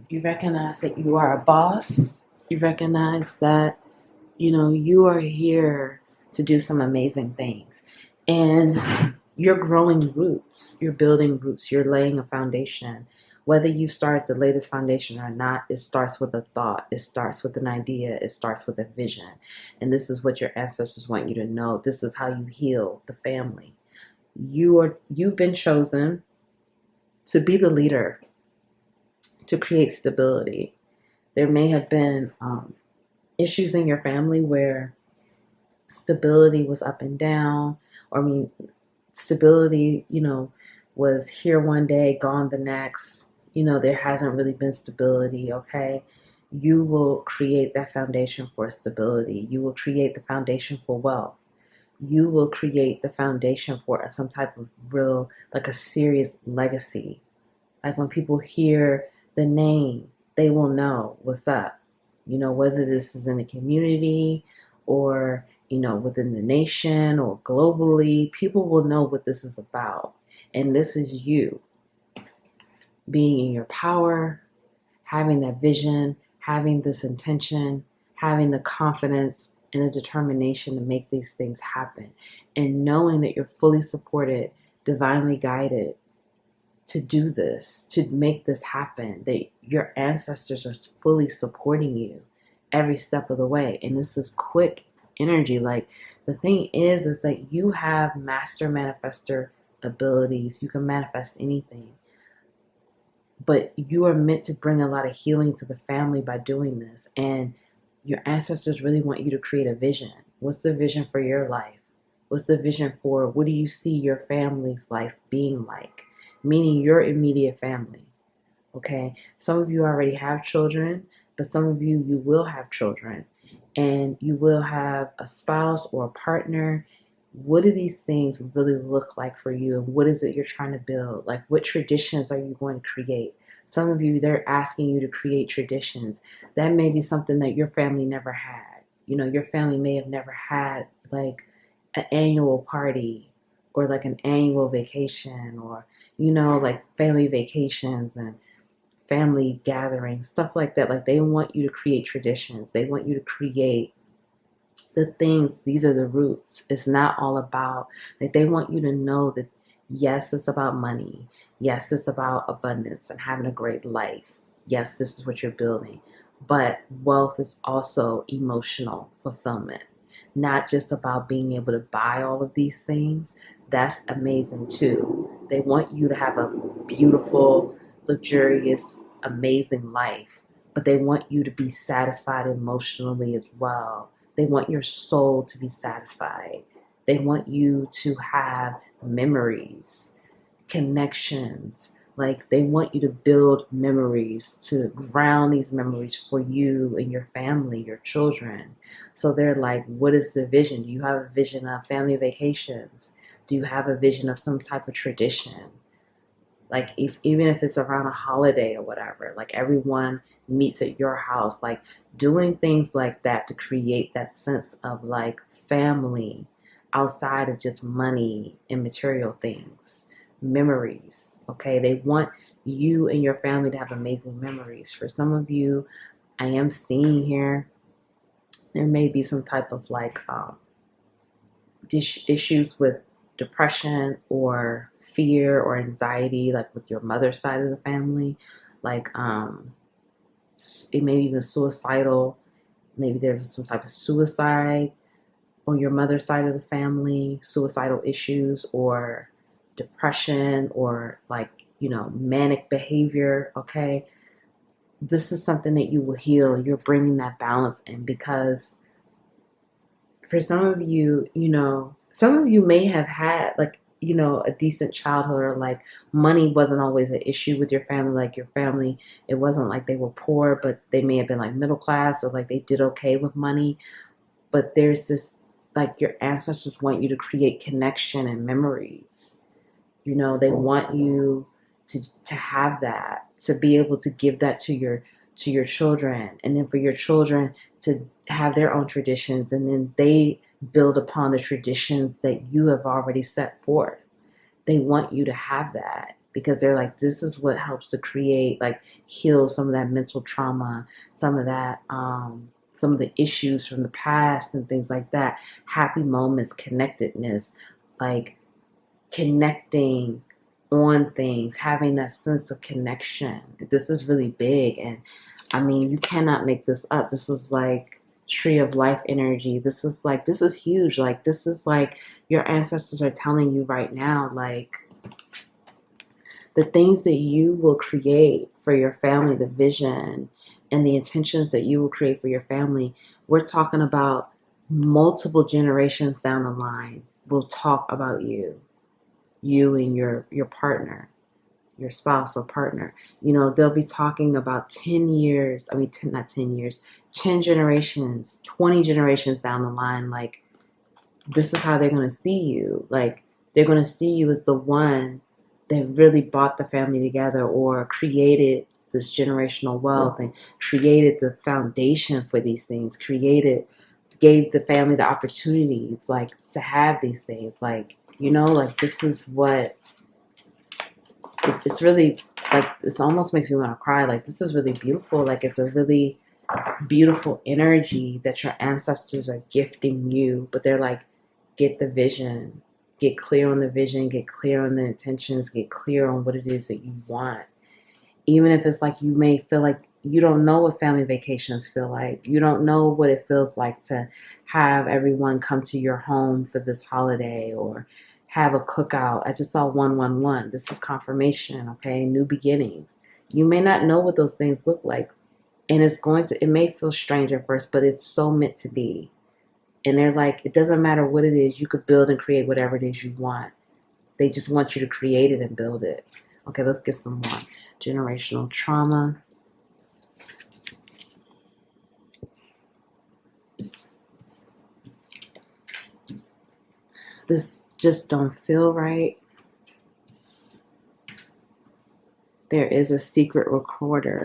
You recognize that you are a boss. You recognize that, you are here to do some amazing things. And you're growing roots. You're building roots. You're laying a foundation. Whether you start the latest foundation or not, it starts with a thought. It starts with an idea. It starts with a vision. And this is what your ancestors want you to know. This is how you heal the family. You've been chosen to be the leader, to create stability. There may have been issues in your family where stability was up and down, or stability, was here one day, gone the next. There hasn't really been stability, okay? You will create that foundation for stability. You will create the foundation for wealth. You will create the foundation for some type of real, like a serious legacy. Like when people hear the name, they will know what's up. Whether this is in the community or, within the nation or globally, people will know what this is about. And this is you being in your power, having that vision, having this intention, having the confidence and the determination to make these things happen. And knowing that you're fully supported, divinely guided to do this, to make this happen, that your ancestors are fully supporting you every step of the way. And this is quick energy. Like, the thing is that you have master manifestor abilities. You can manifest anything. But you are meant to bring a lot of healing to the family by doing this. And your ancestors really want you to create a vision. What's the vision for your life? What's the vision for, what do you see your family's life being like? Meaning your immediate family. Okay? Some of you already have children, but some of you will have children. And you will have a spouse or a partner. What do these things really look like for you? And what is it you're trying to build? Like, what traditions are you going to create? Some of you, they're asking you to create traditions. That may be something that your family never had. Your family may have never had like an annual party or like an annual vacation, or, like family vacations and family gatherings, stuff like that. Like, they want you to create traditions. They want you to create the things. These are the roots. It's not all about, like, they want you to know that, yes, it's about money. Yes, it's about abundance and having a great life. Yes, this is what you're building. But wealth is also emotional fulfillment, not just about being able to buy all of these things. That's amazing too. They want you to have a beautiful, luxurious, amazing life, but they want you to be satisfied emotionally as well. They want your soul to be satisfied. They want you to have memories, connections. Like, they want you to build memories, to ground these memories for you and your family, your children. So they're like, what is the vision? Do you have a vision of family vacations? Do you have a vision of some type of tradition? Like, even if it's around a holiday or whatever, like everyone meets at your house, like doing things like that to create that sense of like family outside of just money and material things, memories. Okay, they want you and your family to have amazing memories. For some of you, I am seeing here, there may be some type of like issues with depression or fear or anxiety, like with your mother's side of the family. Like, it may be even suicidal. Maybe there's some type of suicide. on your mother's side of the family, suicidal issues or depression or like, manic behavior, okay? This is something that you will heal. You're bringing that balance in because for some of you, some of you may have had like, a decent childhood or like money wasn't always an issue with your family. Like your family, it wasn't like they were poor, but they may have been like middle class or like they did okay with money. But there's this, like your ancestors want you to create connection and memories. They want you to have that, to be able to give that to your children, and then for your children to have their own traditions, and then they build upon the traditions that you have already set forth. They want you to have that because they're like, this is what helps to create, like, heal some of that mental trauma, some of that, some of the issues from the past and things like that. Happy moments, connectedness, like connecting on things, having that sense of connection. This is really big. And I mean, you cannot make this up. This is like tree of life energy. This is huge. Like, this is like your ancestors are telling you right now, like, the things that you will create for your family, the vision and the intentions that you will create for your family. We're talking about multiple generations down the line will talk about you and your partner, your spouse or partner. They'll be talking about 10 years, I mean, 10, not 10 years, 10 generations, 20 generations down the line. Like, this is how they're going to see you. Like, they're going to see you as the one that really brought the family together or created this generational wealth and created the foundation for these things, gave the family the opportunities, like, to have these things. Like, like, this is what, it's really, like, this almost makes me want to cry. Like, this is really beautiful. Like, it's a really beautiful energy that your ancestors are gifting you, but they're like, get the vision, get clear on the vision, get clear on the intentions, get clear on what it is that you want. Even if it's like, you may feel like you don't know what family vacations feel like. You don't know what it feels like to have everyone come to your home for this holiday or have a cookout. I just saw 111. This is confirmation, okay? New beginnings. You may not know what those things look like. And it may feel strange at first, but it's so meant to be. And they're like, it doesn't matter what it is. You could build and create whatever it is you want. They just want you to create it and build it. Okay, let's get some more. Generational trauma. This just don't feel right. There is a secret recorder.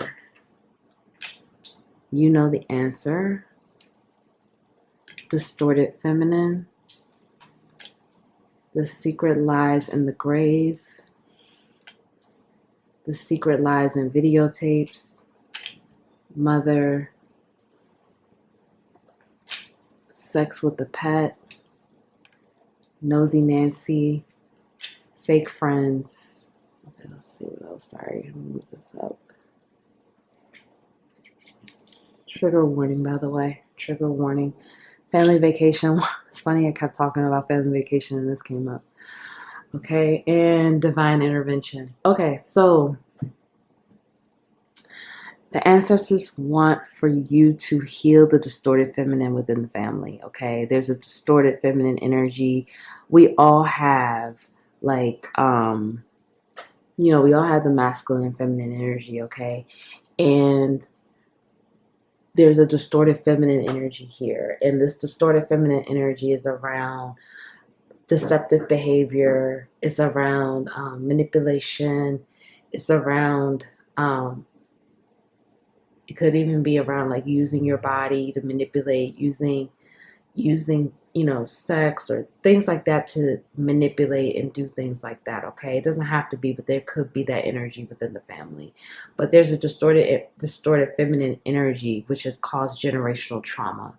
You know the answer. Distorted feminine. The secret lies in the grave. The secret lies in videotapes. Mother. Sex with a pet. Nosy Nancy. Fake friends. Okay, let's see what else. Sorry, let me move this up. Trigger warning, by the way. Trigger warning. Family vacation. It's funny, I kept talking about family vacation and this came up. Okay, and divine intervention. Okay, so the ancestors want for you to heal the distorted feminine within the family, okay? There's a distorted feminine energy. We all have, like, we all have the masculine and feminine energy, okay? And there's a distorted feminine energy here. And this distorted feminine energy is around deceptive behavior. It's around manipulation. It's around, it could even be around like using your body to manipulate, using, sex or things like that to manipulate and do things like that, okay? It doesn't have to be, but there could be that energy within the family. But there's a distorted feminine energy, which has caused generational trauma.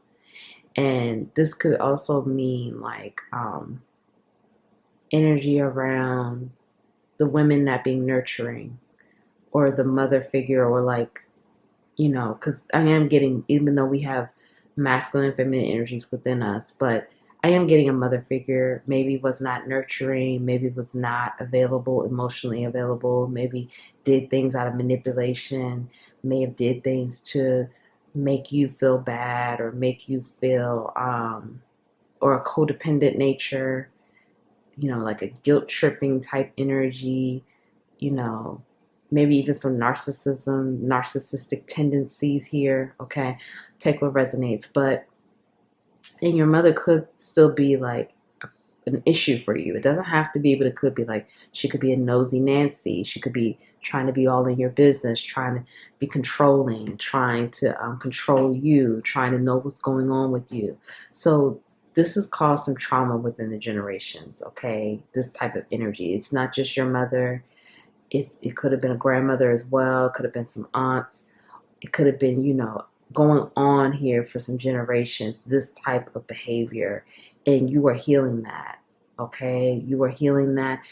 And this could also mean like energy around the women not being nurturing or the mother figure, or like, because I am getting, even though we have masculine and feminine energies within us, but I am getting a mother figure. Maybe was not nurturing, maybe was not available, emotionally available, maybe did things out of manipulation, may have did things to make you feel bad or make you feel, or a codependent nature, like a guilt tripping type energy, you know, maybe even some narcissistic tendencies here. Okay. Take what resonates. And your mother could still be like an issue for you. It doesn't have to be, but it could be like she could be a nosy Nancy. She could be trying to be all in your business, trying to be controlling, trying to control you, trying to know what's going on with you. So this has caused some trauma within the generations, okay? This type of energy. It's not just your mother. It could have been a grandmother as well. It could have been some aunts. It could have been, going on here for some generations, this type of behavior. And you are healing that, okay? You are healing that.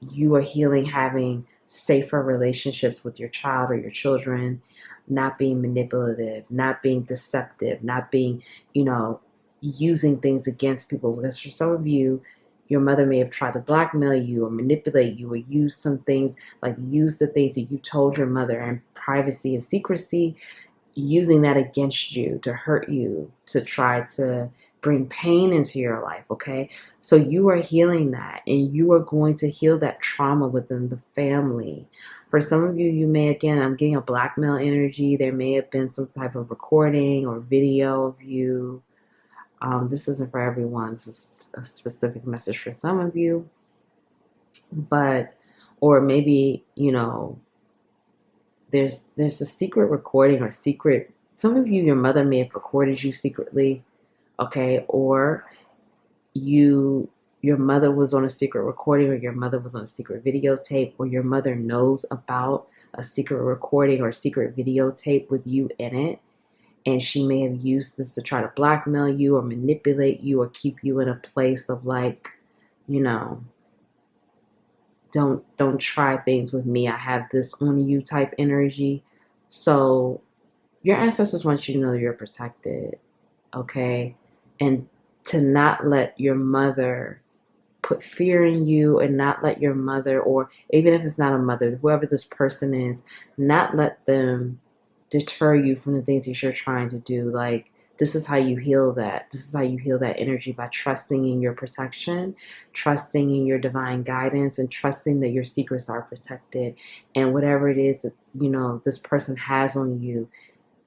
You are healing having safer relationships with your child or your children, not being manipulative, not being deceptive, not being, using things against people. Because for some of you, your mother may have tried to blackmail you or manipulate you or use some things, like use the things that you told your mother in privacy and secrecy, using that against you to hurt you, to try to bring pain into your life, okay? So you are healing that, and you are going to heal that trauma within the family. For some of you, I'm getting a blackmail energy. There may have been some type of recording or video of you. This isn't for everyone. This is a specific message for some of you. Or maybe, there's a secret recording or secret. Some of you, your mother may have recorded you secretly, okay? Or your mother was on a secret recording, or your mother was on a secret videotape, or your mother knows about a secret recording or secret videotape with you in it. And she may have used this to try to blackmail you or manipulate you or keep you in a place of like, don't try things with me. I have this on you type energy. So your ancestors want you to know you're protected, okay? And to not let your mother put fear in you, and not let your mother, or even if it's not a mother, whoever this person is, not let them deter you from the things that you're trying to do. Like, this is how you heal that. This is how you heal that energy, by trusting in your protection, trusting in your divine guidance, and trusting that your secrets are protected. And whatever it is that, this person has on you,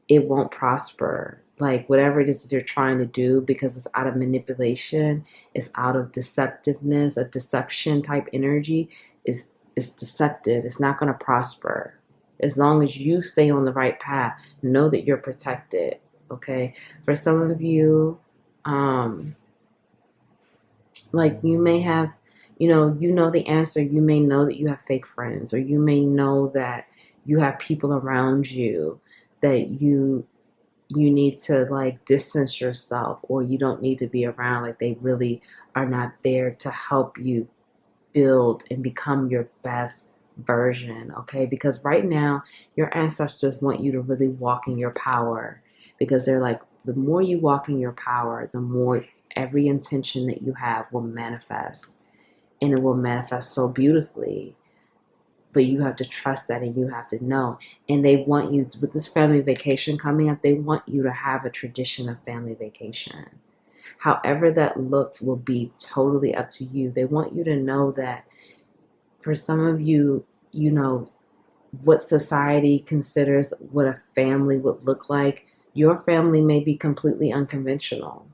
it won't prosper. Like, whatever it is that you're trying to do, because it's out of manipulation, it's out of deceptiveness, a deception type energy, is deceptive. It's not going to prosper. As long as you stay on the right path, know that you're protected, okay? For some of you, like, you may have, the answer. You may know that you have fake friends, or you may know that you have people around you that you need to like distance yourself, or you don't need to be around. Like, they really are not there to help you build and become your best version, okay? Because right now, your ancestors want you to really walk in your power, because they're like, the more you walk in your power, the more every intention that you have will manifest, and it will manifest so beautifully. But you have to trust that, and you have to know. And they want you, with this family vacation coming up, they want you to have a tradition of family vacation. However that looks will be totally up to you. They want you to know that for some of you, what society considers what a family would look like, your family may be completely unconventional.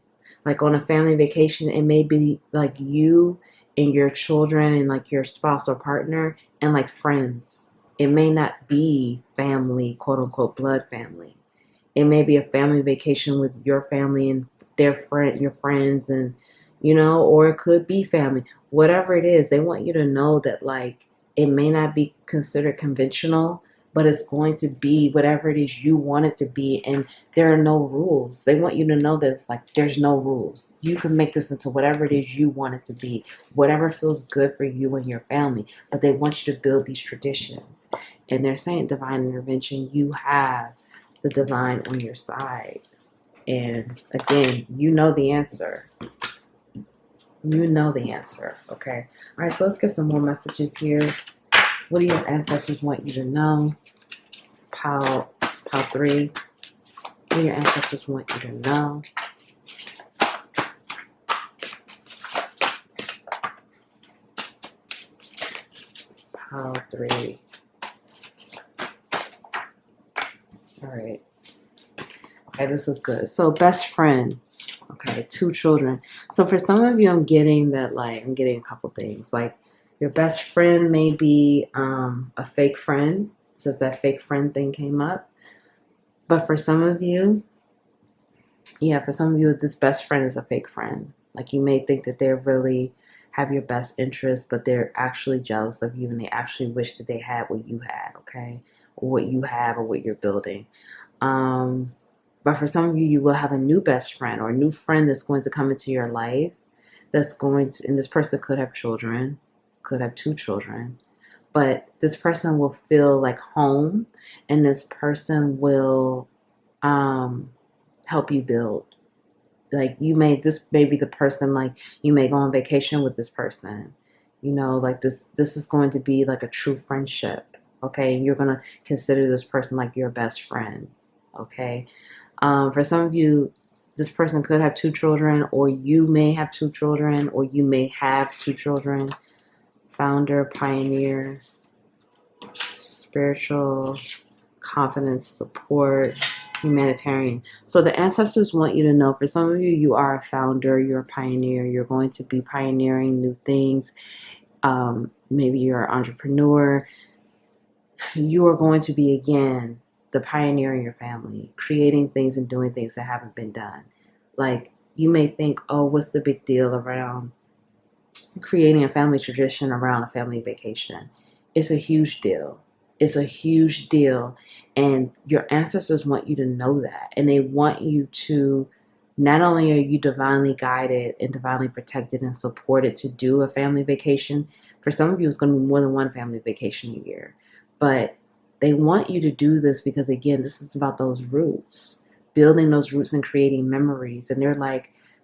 Like, on a family vacation, it may be like you and your children and like your spouse or partner and like friends. It may not be family, quote unquote, blood family. It may be a family vacation with your family and your friends, and or it could be family. Whatever it is, they want you to know that, like, it may not be considered conventional, but it's going to be whatever it is you want it to be, and there are no rules. They want you to know that it's like, there's no rules. You can make this into whatever it is you want it to be, whatever feels good for you and your family, but they want you to build these traditions. And they're saying, divine intervention, you have the divine on your side. And again, you know the answer. You know the answer, okay? All right, so let's get some more messages here. What do your ancestors want you to know? Pile 3. What do your ancestors want you to know? Pile 3. All right. Okay, this is good. So best friend. Okay, 2 children. So for some of you, I'm getting that, like, I'm getting a couple things. Like, your best friend may be a fake friend, since that fake friend thing came up. But for some of you, this best friend is a fake friend. Like, you may think that they really have your best interest, but they're actually jealous of you and they actually wish that they had what you had, okay? Or what you have or what you're building. But for some of you, you will have a new best friend or a new friend that's going to come into your life and this person could have children, could have 2 children, but this person will feel like home and this person will help you build. Like this may be the person, like you may go on vacation with this person, like this is going to be like a true friendship. Okay. And you're going to consider this person like your best friend. Okay. For some of you, this person could have 2 children, or you may have 2 children, or you may have 2 children. Founder, pioneer, spiritual, confidence, support, humanitarian. So the ancestors want you to know, for some of you, you are a founder, you're a pioneer, you're going to be pioneering new things. Maybe you're an entrepreneur. You are going to be, again, the pioneer in your family, creating things and doing things that haven't been done. Like, you may think, oh, what's the big deal around creating a family tradition around a family vacation? It's a huge deal. It's a huge deal. And your ancestors want you to know that. And they want you to, not only are you divinely guided and divinely protected and supported to do a family vacation, for some of you, it's going to be more than one family vacation a year. But they want you to do this because, again, this is about those roots, building those roots and creating memories. And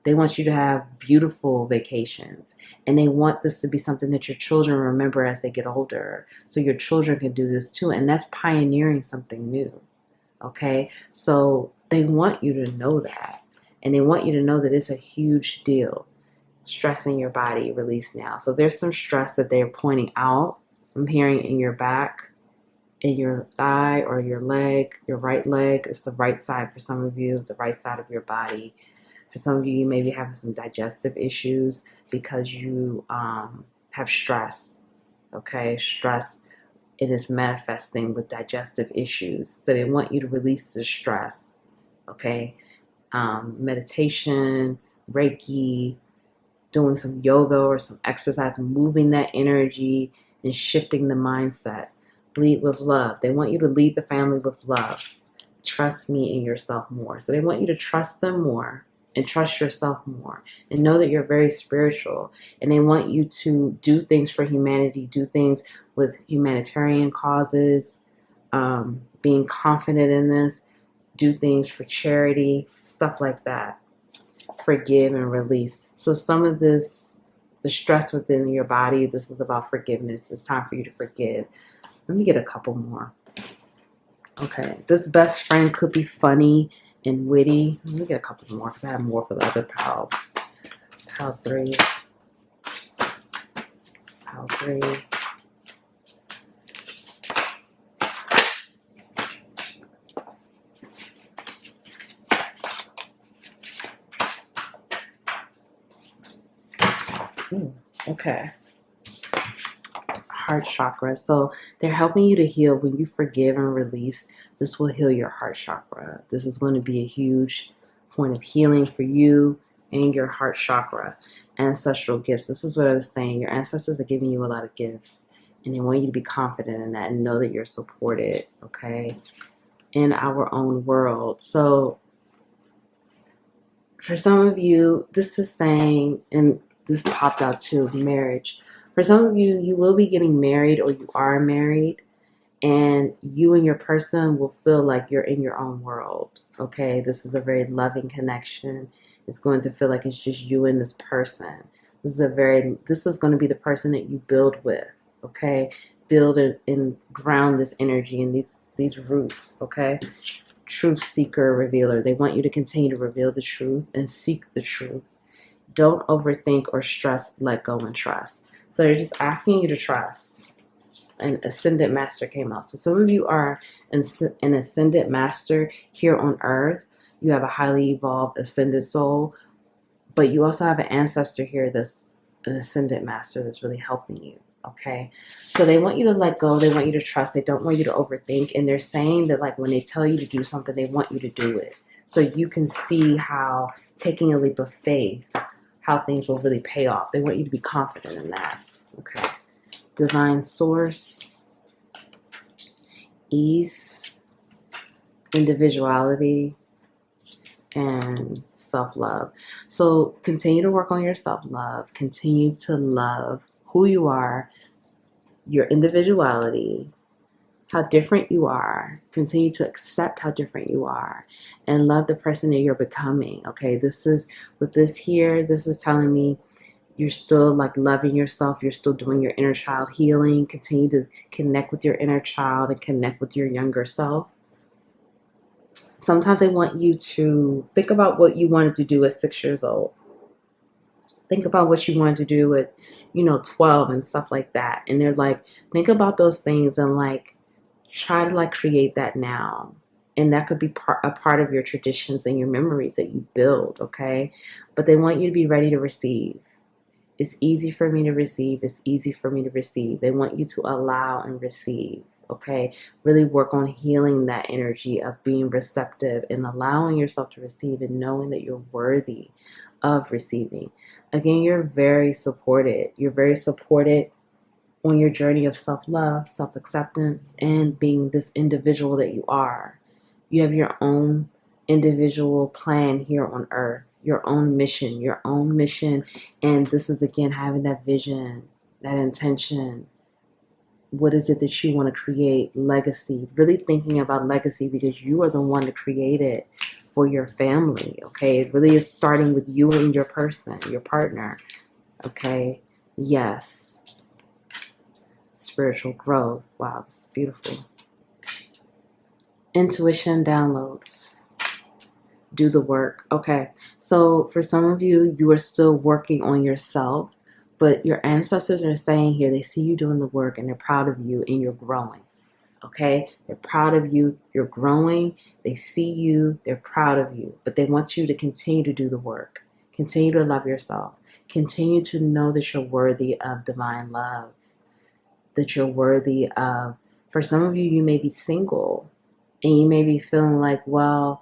they want you to have beautiful vacations. And they want this to be something that your children remember as they get older. So your children can do this too. And that's pioneering something new. Okay? So they want you to know that. And they want you to know that it's a huge deal. Stress in your body, release now. So there's some stress that they're pointing out. I'm hearing in your back, in your thigh or your leg, your right leg. It's the right side for some of you, the right side of your body. For some of you, you may be having some digestive issues because you have stress. Okay, stress, it is manifesting with digestive issues. So they want you to release the stress. Okay, meditation, Reiki, doing some yoga or some exercise, moving that energy and shifting the mindset. Lead with love. They want you to lead the family with love. Trust me and yourself more. So they want you to trust them more and trust yourself more and know that you're very spiritual. And they want you to do things for humanity, do things with humanitarian causes, being confident in this, do things for charity, stuff like that. Forgive and release. So some of this, the stress within your body, this is about forgiveness. It's time for you to forgive. Let me get a couple more. Okay, this best friend could be funny and witty. Let me get a couple more because I have more for the other pals. Pal 3. Pal 3. Okay. Heart chakra. So they're helping you to heal. When you forgive and release, this will heal your heart chakra. This is going to be a huge point of healing for you and your heart chakra. Ancestral gifts. This is what I was saying. Your ancestors are giving you a lot of gifts, and they want you to be confident in that and know that you're supported, okay, in our own world. So for some of you, this is saying, and this popped out too, marriage. For some of you, you will be getting married or you are married, and you and your person will feel like you're in your own world, okay? This is a very loving connection. It's going to feel like it's just you and this person. This is going to be the person that you build with, okay? Build it and ground this energy in these roots, okay? Truth seeker, revealer. They want you to continue to reveal the truth and seek the truth. Don't overthink or stress, let go and trust. So they're just asking you to trust. An ascended master came out. So some of you are an ascended master here on earth. You have a highly evolved ascended soul, but you also have an ancestor here that's an ascended master that's really helping you. Okay, so they want you to let go. They want you to trust. They don't want you to overthink. And they're saying that, like, when they tell you to do something, they want you to do it. So you can see how taking a leap of faith, how things will really pay off. They want you to be confident in that. Okay. Divine source, ease, individuality, and self-love. So continue to work on your self-love. Continue to love who you are, your individuality, how different you are. Continue to accept how different you are and love the person that you're becoming. Okay, this is telling me you're still like loving yourself. You're still doing your inner child healing. Continue to connect with your inner child and connect with your younger self. Sometimes they want you to think about what you wanted to do at 6 years old. Think about what you wanted to do at, 12 and stuff like that. And they're like, think about those things and like try to like create that now. And that could be a part of your traditions and your memories that you build, okay? But they want you to be ready to receive. It's easy for me to receive. It's easy for me to receive. They want you to allow and receive, okay? Really work on healing that energy of being receptive and allowing yourself to receive and knowing that you're worthy of receiving. Again, you're very supported. You're very supported on your journey of self-love, self-acceptance, and being this individual that you are. You have your own individual plan here on earth, your own mission. And this is, again, having that vision, that intention. What is it that you want to create? Legacy. Really thinking about legacy because you are the one to create it for your family, okay? It really is starting with you and your person, your partner, okay? Yes. Spiritual growth. Wow, this is beautiful. Intuition downloads. Do the work. Okay, so for some of you, you are still working on yourself, but your ancestors are saying here, they see you doing the work and they're proud of you and you're growing. Okay, they're proud of you, you're growing, they see you, they're proud of you, but they want you to continue to do the work. Continue to love yourself. Continue to know that you're worthy of divine love, that you're worthy of, for some of you, you may be single and you may be feeling like, well,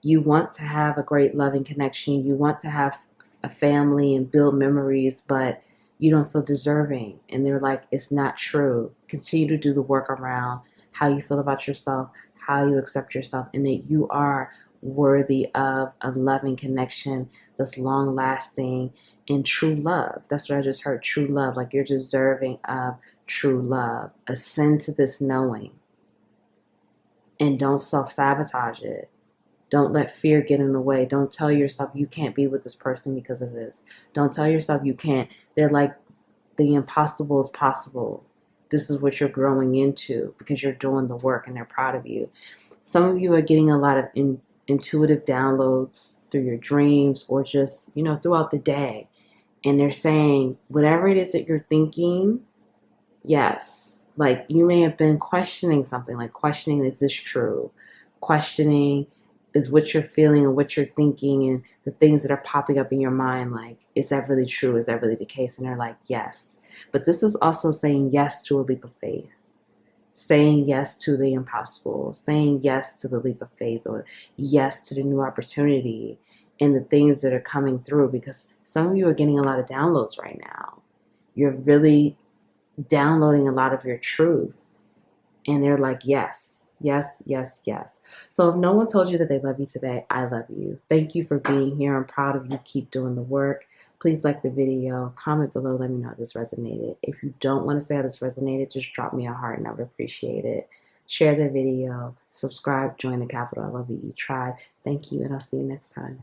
you want to have a great loving connection. You want to have a family and build memories, but you don't feel deserving. And they're like, it's not true. Continue to do the work around how you feel about yourself, how you accept yourself, and that you are worthy of a loving connection that's long lasting and true love. That's what I just heard, true love. Like you're deserving of true love. Ascend to this knowing and don't self-sabotage it. Don't let fear get in the way. Don't tell yourself you can't be with this person because of this. Don't tell yourself you can't. They're like, the impossible is possible. This is what you're growing into because you're doing the work and they're proud of you. Some of you are getting a lot of intuitive downloads through your dreams or just, throughout the day. And they're saying, whatever it is that you're thinking, yes. Like you may have been questioning something, like questioning, is this true? Questioning, is what you're feeling and what you're thinking and the things that are popping up in your mind, like, is that really true? Is that really the case? And they're like, yes. But this is also saying yes to a leap of faith, saying yes to the impossible, saying yes to the leap of faith, or yes to the new opportunity and the things that are coming through, because some of you are getting a lot of downloads right now. You're really downloading a lot of your truth. And they're like, yes. Yes, yes, yes. So if no one told you that they love you today, I love you. Thank you for being here. I'm proud of you. Keep doing the work. Please like the video. Comment below. Let me know how this resonated. If you don't want to say how this resonated, just drop me a heart and I would appreciate it. Share the video. Subscribe. Join the Capital I Love You Tribe. Thank you, and I'll see you next time.